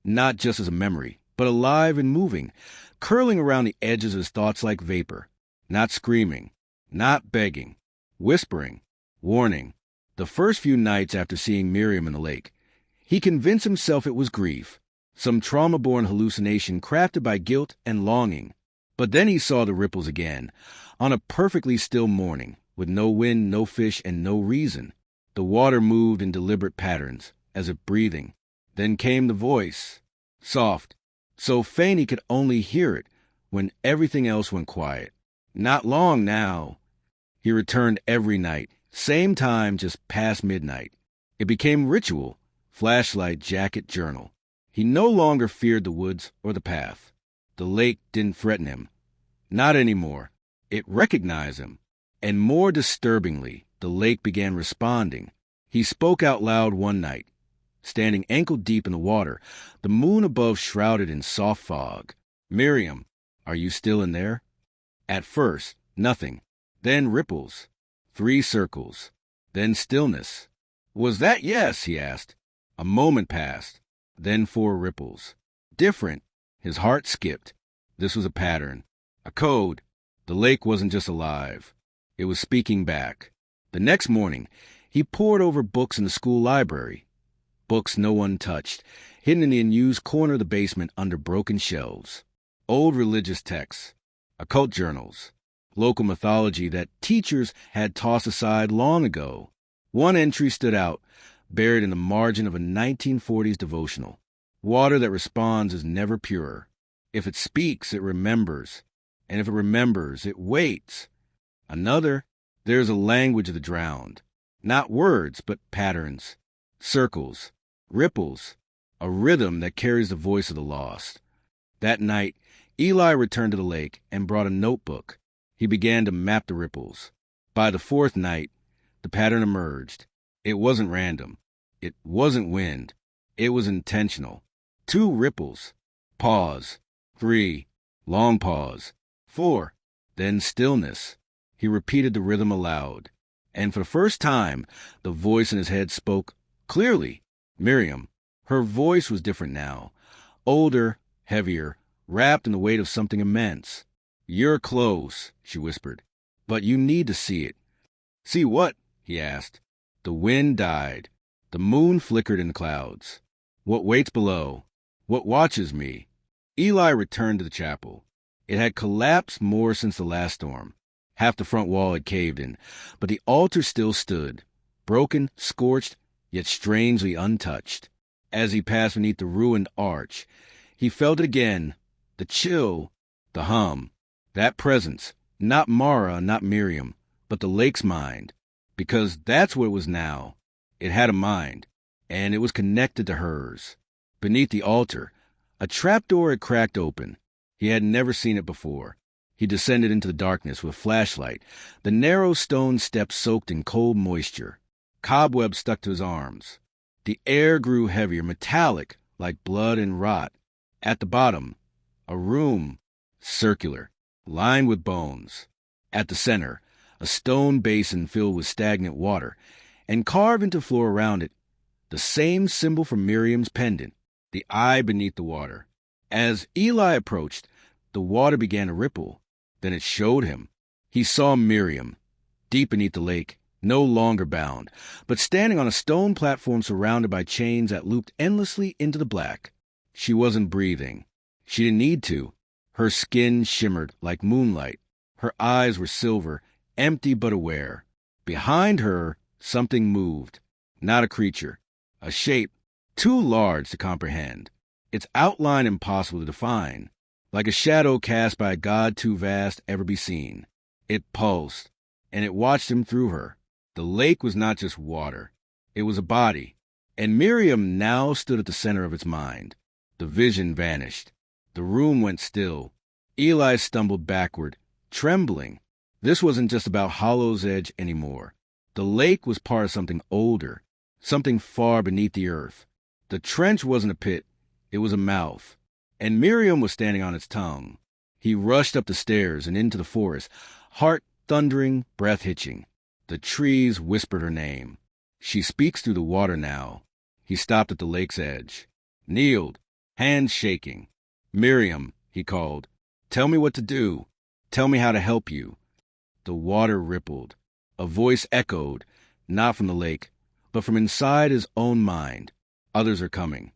not just as a memory, but alive and moving, curling around the edges of his thoughts like vapor, not screaming, not begging, whispering, warning. The first few nights after seeing Miriam in the lake, he convinced himself it was grief, some trauma-born hallucination crafted by guilt and longing. But then he saw the ripples again, on a perfectly still morning, with no wind, no fish, and no reason. The water moved in deliberate patterns, as if breathing. Then came the voice, soft, so faint he could only hear it when everything else went quiet. Not long now. He returned every night, same time, just past midnight. It became ritual, flashlight, jacket, journal. He no longer feared the woods or the path. The lake didn't threaten him. Not anymore. It recognized him. And more disturbingly, the lake began responding. He spoke out loud one night, standing ankle-deep in the water, the moon above shrouded in soft fog. "Miriam, are you still in there?" At first, nothing. Then ripples. 3 circles. Then stillness. "Was that yes?" he asked. A moment passed. Then 4 ripples. Different. His heart skipped. This was a pattern. A code. The lake wasn't just alive. It was speaking back. The next morning, he pored over books in the school library. Books no one touched, hidden in the unused corner of the basement under broken shelves. Old religious texts, occult journals, local mythology that teachers had tossed aside long ago. One entry stood out, buried in the margin of a 1940s devotional. Water that responds is never pure. If it speaks, it remembers. And if it remembers, it waits. Another, there's a language of the drowned. Not words, but patterns, circles, ripples, a rhythm that carries the voice of the lost. That night, Eli returned to the lake and brought a notebook. He began to map the ripples. By the 4th night, the pattern emerged. It wasn't random. It wasn't wind. It was intentional. 2 ripples. Pause. 3. Long pause. 4. Then stillness. He repeated the rhythm aloud. And for the first time, the voice in his head spoke clearly. Miriam. Her voice was different now. Older, heavier, wrapped in the weight of something immense. "You're close," she whispered. "But you need to see it." "See what?" he asked. The wind died. The moon flickered in the clouds. "What waits below? What watches me?" Eli returned to the chapel. It had collapsed more since the last storm. Half the front wall had caved in, but the altar still stood, broken, scorched, yet strangely untouched. As he passed beneath the ruined arch, he felt it again, the chill, the hum, that presence, not Mara, not Miriam, but the lake's mind, because that's what it was now. It had a mind, and it was connected to hers. Beneath the altar, a trapdoor had cracked open. He had never seen it before. He descended into the darkness with a flashlight, the narrow stone steps soaked in cold moisture. Cobwebs stuck to his arms. The air grew heavier, metallic, like blood and rot. At the bottom, a room, circular, lined with bones. At the center, a stone basin filled with stagnant water, and carved into the floor around it, the same symbol for Miriam's pendant, the eye beneath the water. As Eli approached, the water began to ripple. Then it showed him. He saw Miriam, deep beneath the lake, no longer bound, but standing on a stone platform surrounded by chains that looped endlessly into the black. She wasn't breathing. She didn't need to. Her skin shimmered like moonlight. Her eyes were silver, empty but aware. Behind her, something moved. Not a creature. A shape too large to comprehend. Its outline impossible to define. Like a shadow cast by a god too vast ever be seen. It pulsed, and it watched him through her. The lake was not just water. It was a body, and Miriam now stood at the center of its mind. The vision vanished. The room went still. Eli stumbled backward, trembling. This wasn't just about Hollow's Edge anymore. The lake was part of something older, something far beneath the earth. The trench wasn't a pit. It was a mouth. And Miriam was standing on its tongue. He rushed up the stairs and into the forest, heart thundering, breath hitching. The trees whispered her name. She speaks through the water now. He stopped at the lake's edge, kneeled, hands shaking. "Miriam," he called, "tell me what to do. Tell me how to help you." The water rippled. A voice echoed, not from the lake, but from inside his own mind. "Others are coming."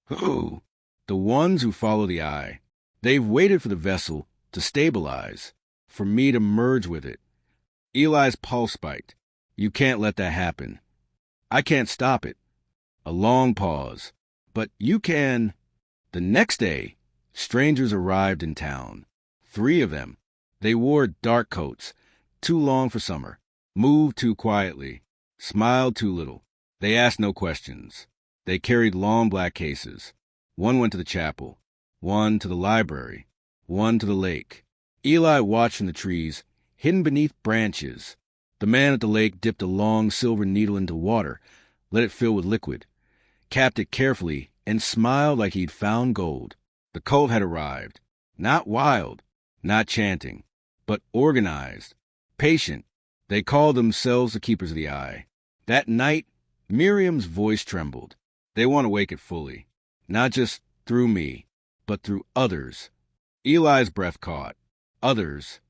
"Who?" "The ones who follow the eye. They've waited for the vessel to stabilize, for me to merge with it." Eli's pulse spiked. "You can't let that happen." "I can't stop it." A long pause. "But you can." The next day, strangers arrived in town. 3 of them. They wore dark coats, too long for summer, moved too quietly, smiled too little. They asked no questions. They carried long black cases. One went to the chapel, one to the library, one to the lake. Eli watched from the trees, hidden beneath branches. The man at the lake dipped a long silver needle into water, let it fill with liquid, capped it carefully, and smiled like he'd found gold. The cult had arrived. Not wild, not chanting, but organized, patient. They called themselves the Keepers of the Eye. That night, Miriam's voice trembled. They want to wake it fully, not just through me, but through others. Eli's breath caught. Others.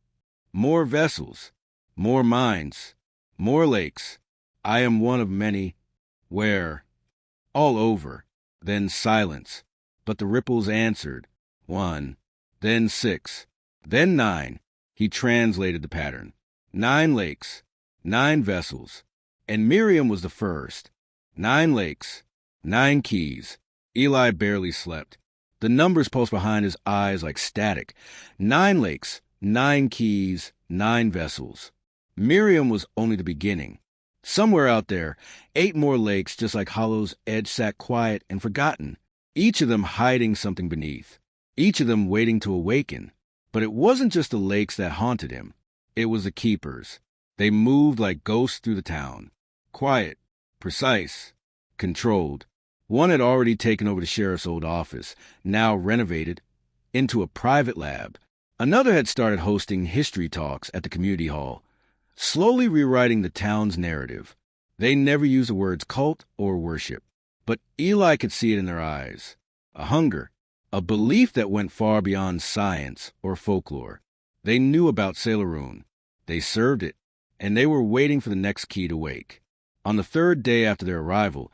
More vessels, more minds, more lakes. I am one of many. Where? All over. Then silence. But the ripples answered. 1, then 6, then 9. He translated the pattern. 9 lakes, 9 vessels. And Miriam was the first. 9 lakes, 9 keys. Eli barely slept. The numbers pulsed behind his eyes like static. 9 lakes, 9 keys, 9 vessels. Miriam was only the beginning. Somewhere out there, 8 more lakes just like Hollow's edge sat quiet and forgotten, each of them hiding something beneath, each of them waiting to awaken. But it wasn't just the lakes that haunted him. It was the keepers. They moved like ghosts through the town. Quiet, precise, controlled. One had already taken over the sheriff's old office, now renovated into a private lab. Another had started hosting history talks at the community hall, slowly rewriting the town's narrative. They never used the words cult or worship, but Eli could see it in their eyes. A hunger, a belief that went far beyond science or folklore. They knew about Sailoroon. They served it, and they were waiting for the next key to wake. On the 3rd day after their arrival,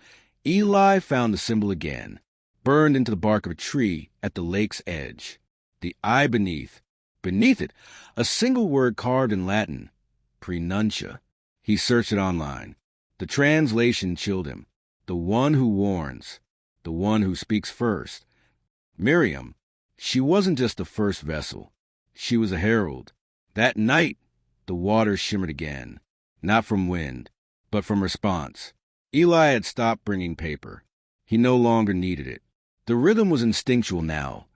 Eli found the symbol again, burned into the bark of a tree at the lake's edge. The eye beneath. Beneath it, a single word carved in Latin, Prenuncia. He searched it online. The translation chilled him. The one who warns. The one who speaks first. Miriam. She wasn't just the first vessel. She was a herald. That night, the water shimmered again. Not from wind, but from response. Eli had stopped bringing paper. He no longer needed it. The rhythm was instinctual now.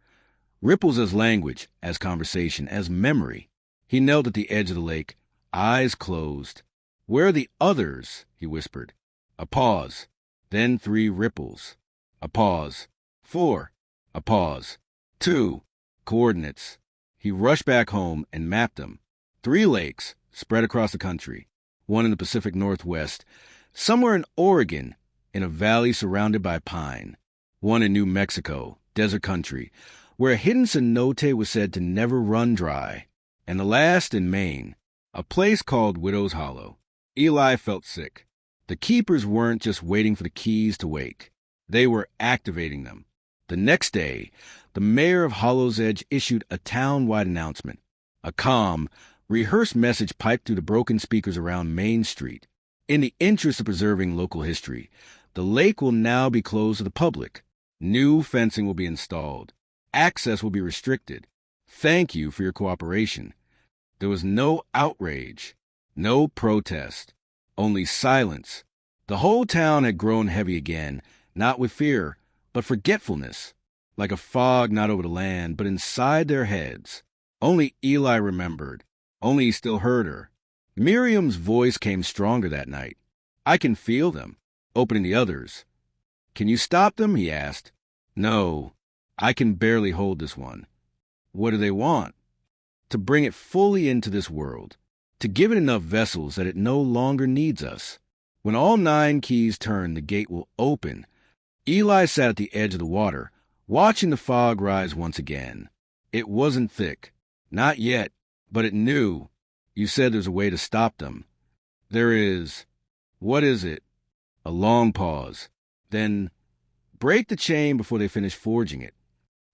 Ripples as language, as conversation, as memory. He knelt at the edge of the lake, eyes closed. Where are the others? He whispered. A pause. Then 3 ripples. A pause. 4. A pause. 2. Coordinates. He rushed back home and mapped them. 3 lakes spread across the country. One in the Pacific Northwest. Somewhere in Oregon, in a valley surrounded by pine. One in New Mexico, desert country, where a hidden cenote was said to never run dry. And the last in Maine, a place called Widow's Hollow. Eli felt sick. The keepers weren't just waiting for the keys to wake. They were activating them. The next day, the mayor of Hollow's Edge issued a town-wide announcement. A calm, rehearsed message piped through the broken speakers around Main Street. In the interest of preserving local history, the lake will now be closed to the public. New fencing will be installed. Access will be restricted. Thank you for your cooperation. There was no outrage, no protest, only silence. The whole town had grown heavy again, not with fear, but forgetfulness, like a fog not over the land, but inside their heads. Only Eli remembered. Only he still heard her. Miriam's voice came stronger that night. I can feel them, opening the others. Can you stop them? He asked. No, I can barely hold this one. What do they want? To bring it fully into this world, to give it enough vessels that it no longer needs us. When all 9 keys turn, the gate will open. Eli sat at the edge of the water, watching the fog rise once again. It wasn't thick. Not yet, but it knew. You said there's a way to stop them. There is. What is it? A long pause. Then, break the chain before they finish forging it.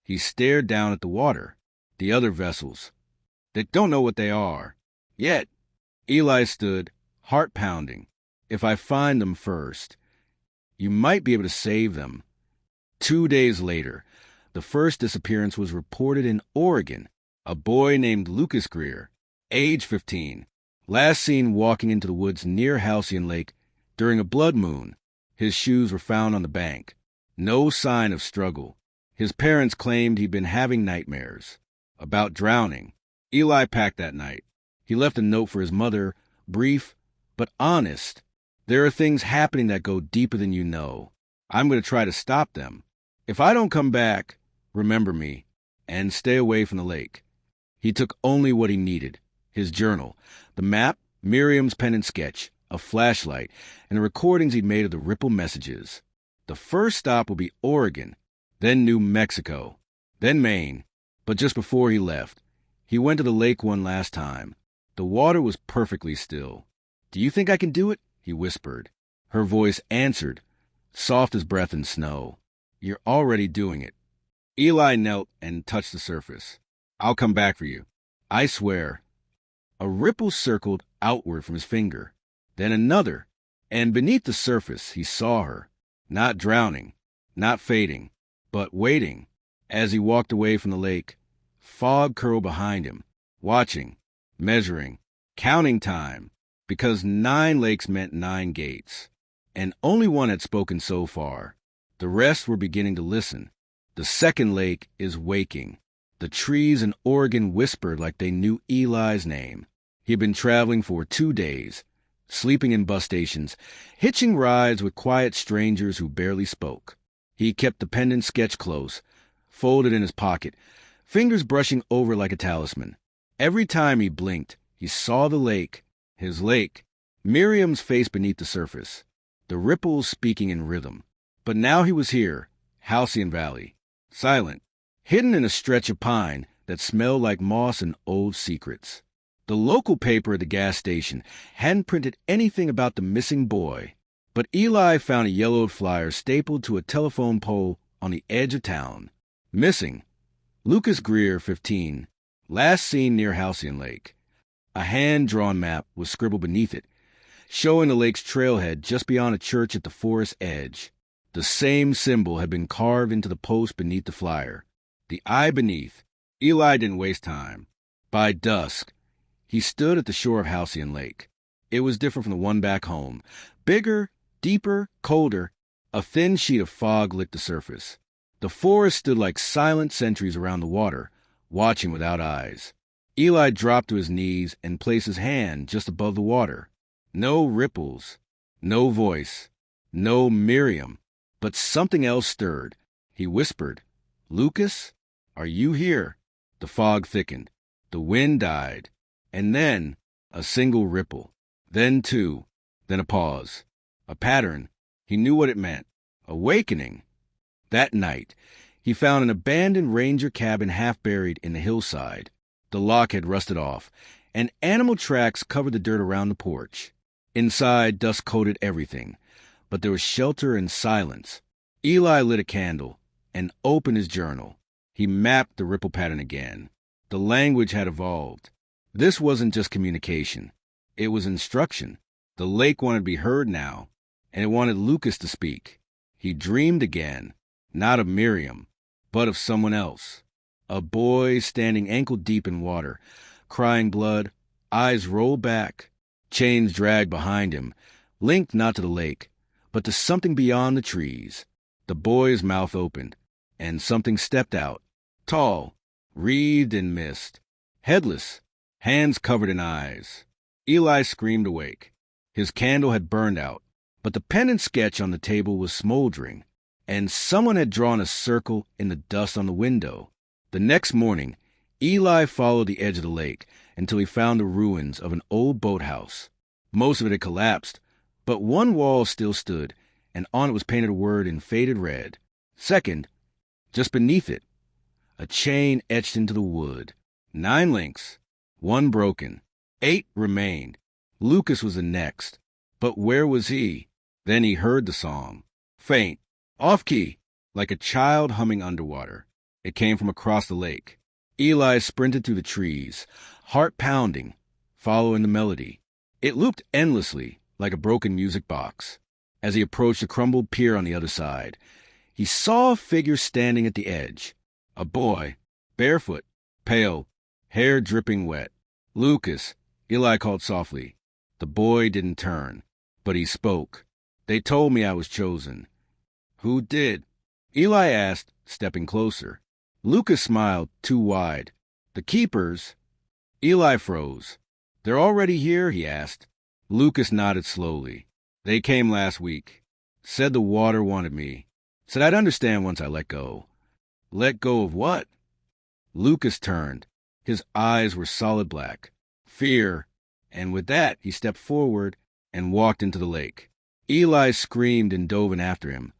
He stared down at the water, the other vessels. They don't know what they are. Yet. Eli stood, heart pounding. If I find them first, you might be able to save them. 2 days later, the first disappearance was reported in Oregon. A boy named Lucas Greer, Age 15. Last seen walking into the woods near Halcyon Lake during a blood moon. His shoes were found on the bank. No sign of struggle. His parents claimed he'd been having nightmares about drowning. Eli packed that night. He left a note for his mother, brief but honest. There are things happening that go deeper than you know. I'm going to try to stop them. If I don't come back, remember me, and stay away from the lake. He took only what he needed: his journal, the map, Miriam's pen and sketch, a flashlight, and the recordings he'd made of the ripple messages. The first stop would be Oregon, then New Mexico, then Maine. But just before he left, he went to the lake one last time. The water was perfectly still. "Do you think I can do it?" he whispered. Her voice answered, soft as breath in snow. "You're already doing it." Eli knelt and touched the surface. "I'll come back for you. I swear." A ripple circled outward from his finger, then another, and beneath the surface he saw her, not drowning, not fading, but waiting. As he walked away from the lake, fog curled behind him, watching, measuring, counting time, because 9 lakes meant 9 gates, and only one had spoken so far. The rest were beginning to listen. The second lake is waking. The trees in Oregon whispered like they knew Eli's name. He had been traveling for 2 days, sleeping in bus stations, hitching rides with quiet strangers who barely spoke. He kept the pen and sketch close, folded in his pocket, fingers brushing over like a talisman. Every time he blinked, he saw the lake, his lake, Miriam's face beneath the surface, the ripples speaking in rhythm. But now he was here, Halcyon Valley, silent, hidden in a stretch of pine that smelled like moss and old secrets. The local paper at the gas station hadn't printed anything about the missing boy, but Eli found a yellowed flyer stapled to a telephone pole on the edge of town. Missing: Lucas Greer, 15, last seen near Halcyon Lake. A hand-drawn map was scribbled beneath it, showing the lake's trailhead just beyond a church at the forest edge. The same symbol had been carved into the post beneath the flyer. The eye beneath. Eli didn't waste time. By dusk, he stood at the shore of Halcyon Lake. It was different from the one back home. Bigger, deeper, colder. A thin sheet of fog licked the surface. The forest stood like silent sentries around the water, watching without eyes. Eli dropped to his knees and placed his hand just above the water. No ripples, no voice, no Miriam, but something else stirred. He whispered, "Lucas, are you here?" The fog thickened. The wind died. And then a single ripple. Then 2. Then a pause. A pattern. He knew what it meant. Awakening. That night, he found an abandoned ranger cabin half buried in the hillside. The lock had rusted off, and animal tracks covered the dirt around the porch. Inside, dust coated everything, but there was shelter and silence. Eli lit a candle and opened his journal. He mapped the ripple pattern again. The language had evolved. This wasn't just communication. It was instruction. The lake wanted to be heard now, and it wanted Lucas to speak. He dreamed again, not of Miriam, but of someone else. A boy standing ankle-deep in water, crying blood, eyes rolled back, chains dragged behind him, linked not to the lake, but to something beyond the trees. The boy's mouth opened, and something stepped out, tall, wreathed in mist, headless, hands covered in eyes. Eli screamed awake. His candle had burned out, but the pen and sketch on the table was smoldering, and someone had drawn a circle in the dust on the window. The next morning, Eli followed the edge of the lake until he found the ruins of an old boathouse. Most of it had collapsed, but one wall still stood, and on it was painted a word in faded red. Second, just beneath it, a chain etched into the wood. 9 links, 1 broken. 8 remained. Lucas was the next. But where was he? Then he heard the song. Faint, off-key, like a child humming underwater. It came from across the lake. Eli sprinted through the trees, heart pounding, following the melody. It looped endlessly, like a broken music box. As he approached the crumbled pier on the other side, he saw a figure standing at the edge. A boy, barefoot, pale, hair dripping wet. Lucas, Eli called softly. The boy didn't turn, but he spoke. They told me I was chosen. Who did? Eli asked, stepping closer. Lucas smiled too wide. The keepers. Eli froze. They're already here, he asked. Lucas nodded slowly. They came last week. Said the water wanted me. Said I'd understand once I let go. Let go of what? Lucas turned. His eyes were solid black. Fear. And with that, he stepped forward and walked into the lake. Eli screamed and dove in after him.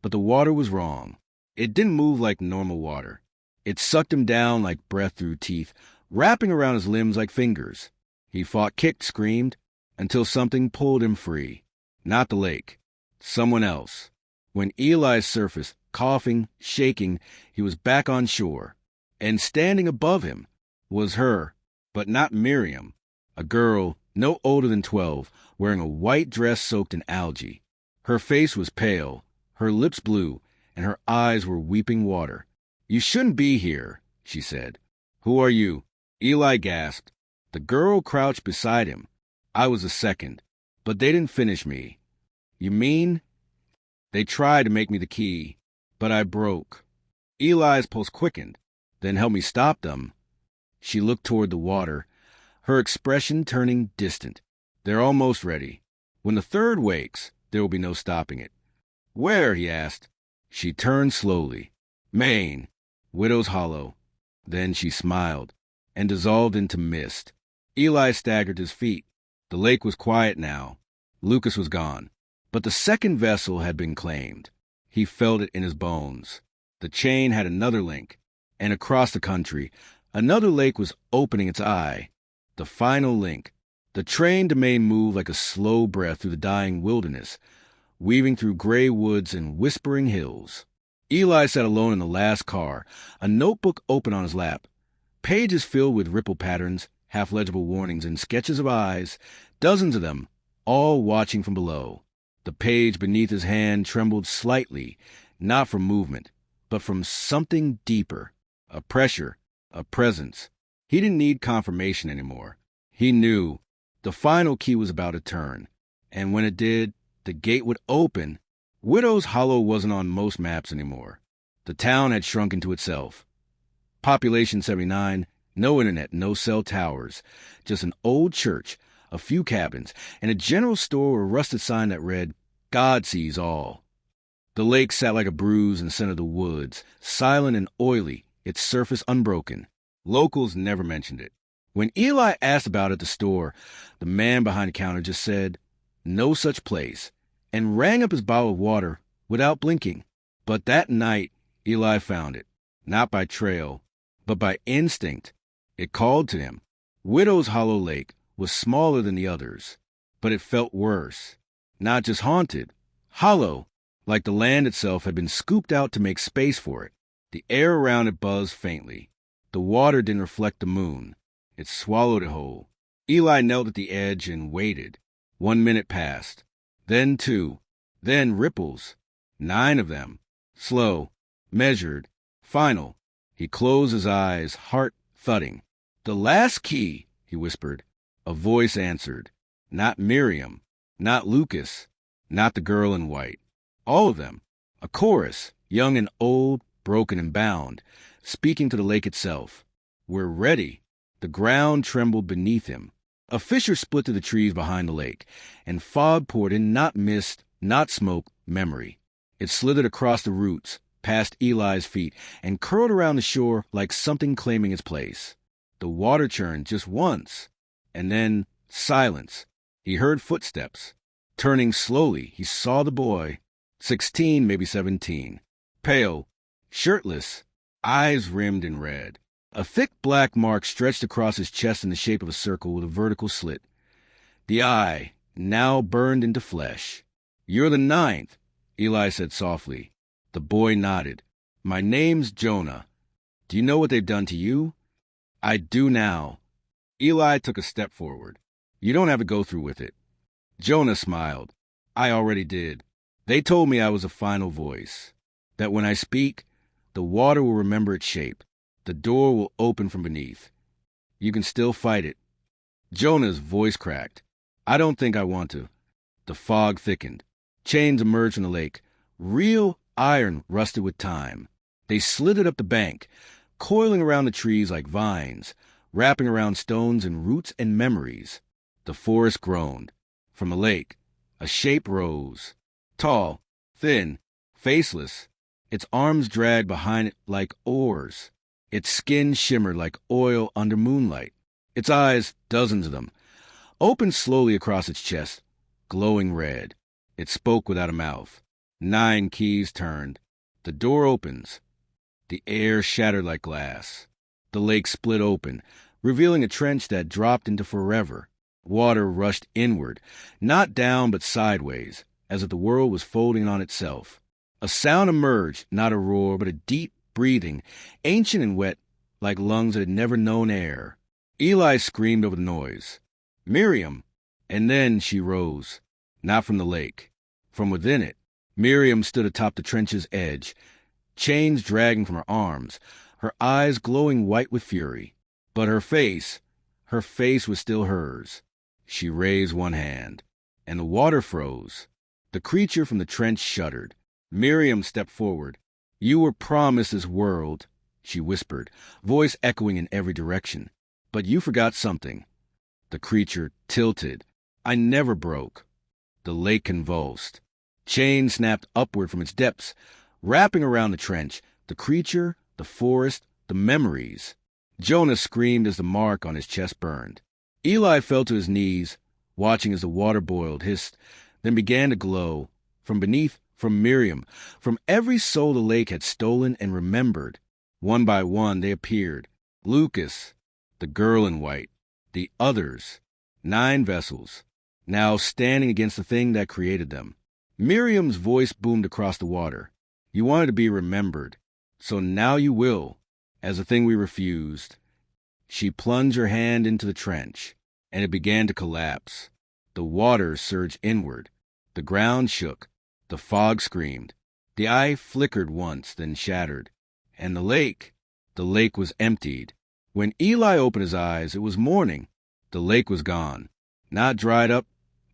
But the water was wrong. It didn't move like normal water. It sucked him down like breath through teeth, wrapping around his limbs like fingers. He fought, kicked, screamed, until something pulled him free. Not the lake. Someone else. When Eli surfaced, coughing, shaking, he was back on shore. And standing above him was her, but not Miriam, a girl no older than 12, wearing a white dress soaked in algae. Her face was pale, her lips blue, and her eyes were weeping water. You shouldn't be here, she said. Who are you? Eli gasped. The girl crouched beside him. I was the second, but they didn't finish me. You mean? They tried to make me the key, but I broke. Eli's pulse quickened, then helped me stop them. She looked toward the water, her expression turning distant. They're almost ready. When the third wakes, there will be no stopping it. Where? He asked. She turned slowly. Maine, Widow's Hollow. Then she smiled and dissolved into mist. Eli staggered to his feet. The lake was quiet now. Lucas was gone. But the second vessel had been claimed. He felt it in his bones. The chain had another link, and across the country, another lake was opening its eye. The final link. The train to Maine moved like a slow breath through the dying wilderness, weaving through gray woods and whispering hills. Eli sat alone in the last car, a notebook open on his lap. Pages filled with ripple patterns, half-legible warnings, and sketches of eyes, dozens of them, all watching from below. The page beneath his hand trembled slightly, not from movement, but from something deeper, a pressure, a presence. He didn't need confirmation anymore. He knew the final key was about to turn, and when it did, the gate would open. Widow's Hollow wasn't on most maps anymore. The town had shrunk into itself. Population 79, no internet, no cell towers, just an old church, a few cabins, and a general store with a rusted sign that read, God sees all. The lake sat like a bruise in the center of the woods, silent and oily, its surface unbroken. Locals never mentioned it. When Eli asked about it at the store, the man behind the counter just said, no such place, and rang up his bottle of water without blinking. But that night, Eli found it, not by trail, but by instinct. It called to him. Widow's Hollow Lake was smaller than the others, but it felt worse. Not just haunted, hollow, like the land itself had been scooped out to make space for it. The air around it buzzed faintly. The water didn't reflect the moon. It swallowed it whole. Eli knelt at the edge and waited. 1 minute passed. Then 2. Then ripples. 9 of them. Slow. Measured. Final. He closed his eyes, heart thudding. The last key, he whispered. A voice answered. Not Miriam. Not Lucas. Not the girl in white. All of them. A chorus, young and old, broken and bound, speaking to the lake itself. We're ready. The ground trembled beneath him. A fissure split through the trees behind the lake, and fog poured in, not mist, not smoke, memory. It slithered across the roots, past Eli's feet, and curled around the shore like something claiming its place. The water churned just once, and then silence. He heard footsteps. Turning slowly, he saw the boy, 16, maybe 17, pale, shirtless, eyes rimmed in red. A thick black mark stretched across his chest in the shape of a circle with a vertical slit. The eye, now burned into flesh. You're the 9th, Eli said softly. The boy nodded. My name's Jonah. Do you know what they've done to you? I do now. Eli took a step forward. You don't have to go through with it. Jonah smiled. I already did. They told me I was a final voice. That when I speak, the water will remember its shape. The door will open from beneath. You can still fight it, Jonah's voice cracked. I don't think I want to. The fog thickened. Chains emerged from the lake. Real iron rusted with time. They slithered up the bank, coiling around the trees like vines, wrapping around stones and roots and memories. The forest groaned. From the lake, a shape rose. Tall, thin, faceless. Its arms dragged behind it like oars. Its skin shimmered like oil under moonlight. Its eyes, dozens of them, opened slowly across its chest, glowing red. It spoke without a mouth. 9 keys turned. The door opens. The air shattered like glass. The lake split open, revealing a trench that dropped into forever. Water rushed inward, not down but sideways, as if the world was folding on itself. A sound emerged, not a roar, but a deep breathing, ancient and wet, like lungs that had never known air. Eli screamed over the noise. Miriam! And then she rose, not from the lake, from within it. Miriam stood atop the trench's edge, chains dragging from her arms, her eyes glowing white with fury. But her face was still hers. She raised one hand, and the water froze. The creature from the trench shuddered. Miriam stepped forward. You were promised this world, she whispered, voice echoing in every direction. But you forgot something. The creature tilted. I never broke. The lake convulsed. Chains snapped upward from its depths, wrapping around the trench, the creature, the forest, the memories. Jonah screamed as the mark on his chest burned. Eli fell to his knees, watching as the water boiled, hissed, then began to glow. From beneath, from Miriam, from every soul the lake had stolen and remembered. One by one they appeared. Lucas, the girl in white, the others, 9 vessels, now standing against the thing that created them. Miriam's voice boomed across the water. You wanted to be remembered, so now you will, as the thing we refused. She plunged her hand into the trench, and it began to collapse. The water surged inward. The ground shook. The fog screamed. The eye flickered once, then shattered. And the lake was emptied. When Eli opened his eyes, it was morning. The lake was gone. Not dried up,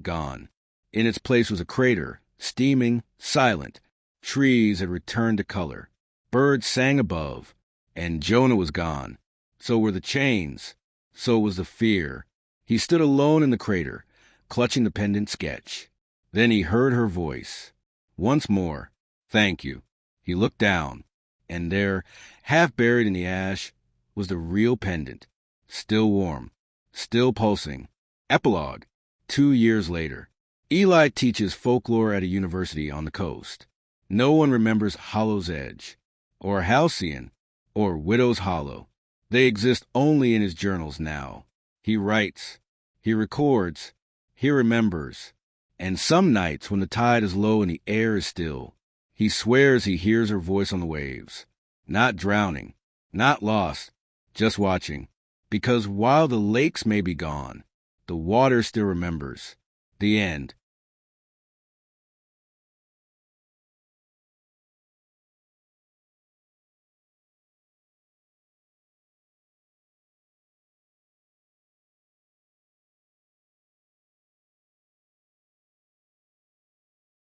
gone. In its place was a crater, steaming, silent. Trees had returned to color. Birds sang above. And Jonah was gone. So were the chains. So was the fear. He stood alone in the crater, clutching the pendant sketch. Then he heard her voice. Once more, thank you. He looked down, and there, half buried in the ash, was the real pendant, still warm, still pulsing. Epilogue. 2 years later. Eli teaches folklore at a university on the coast. No one remembers Hollow's Edge, or Halcyon, or Widow's Hollow. They exist only in his journals now. He writes, he records, he remembers. And some nights when the tide is low and the air is still, he swears he hears her voice on the waves. Not drowning, not lost, just watching. Because while the lakes may be gone, the water still remembers. The end.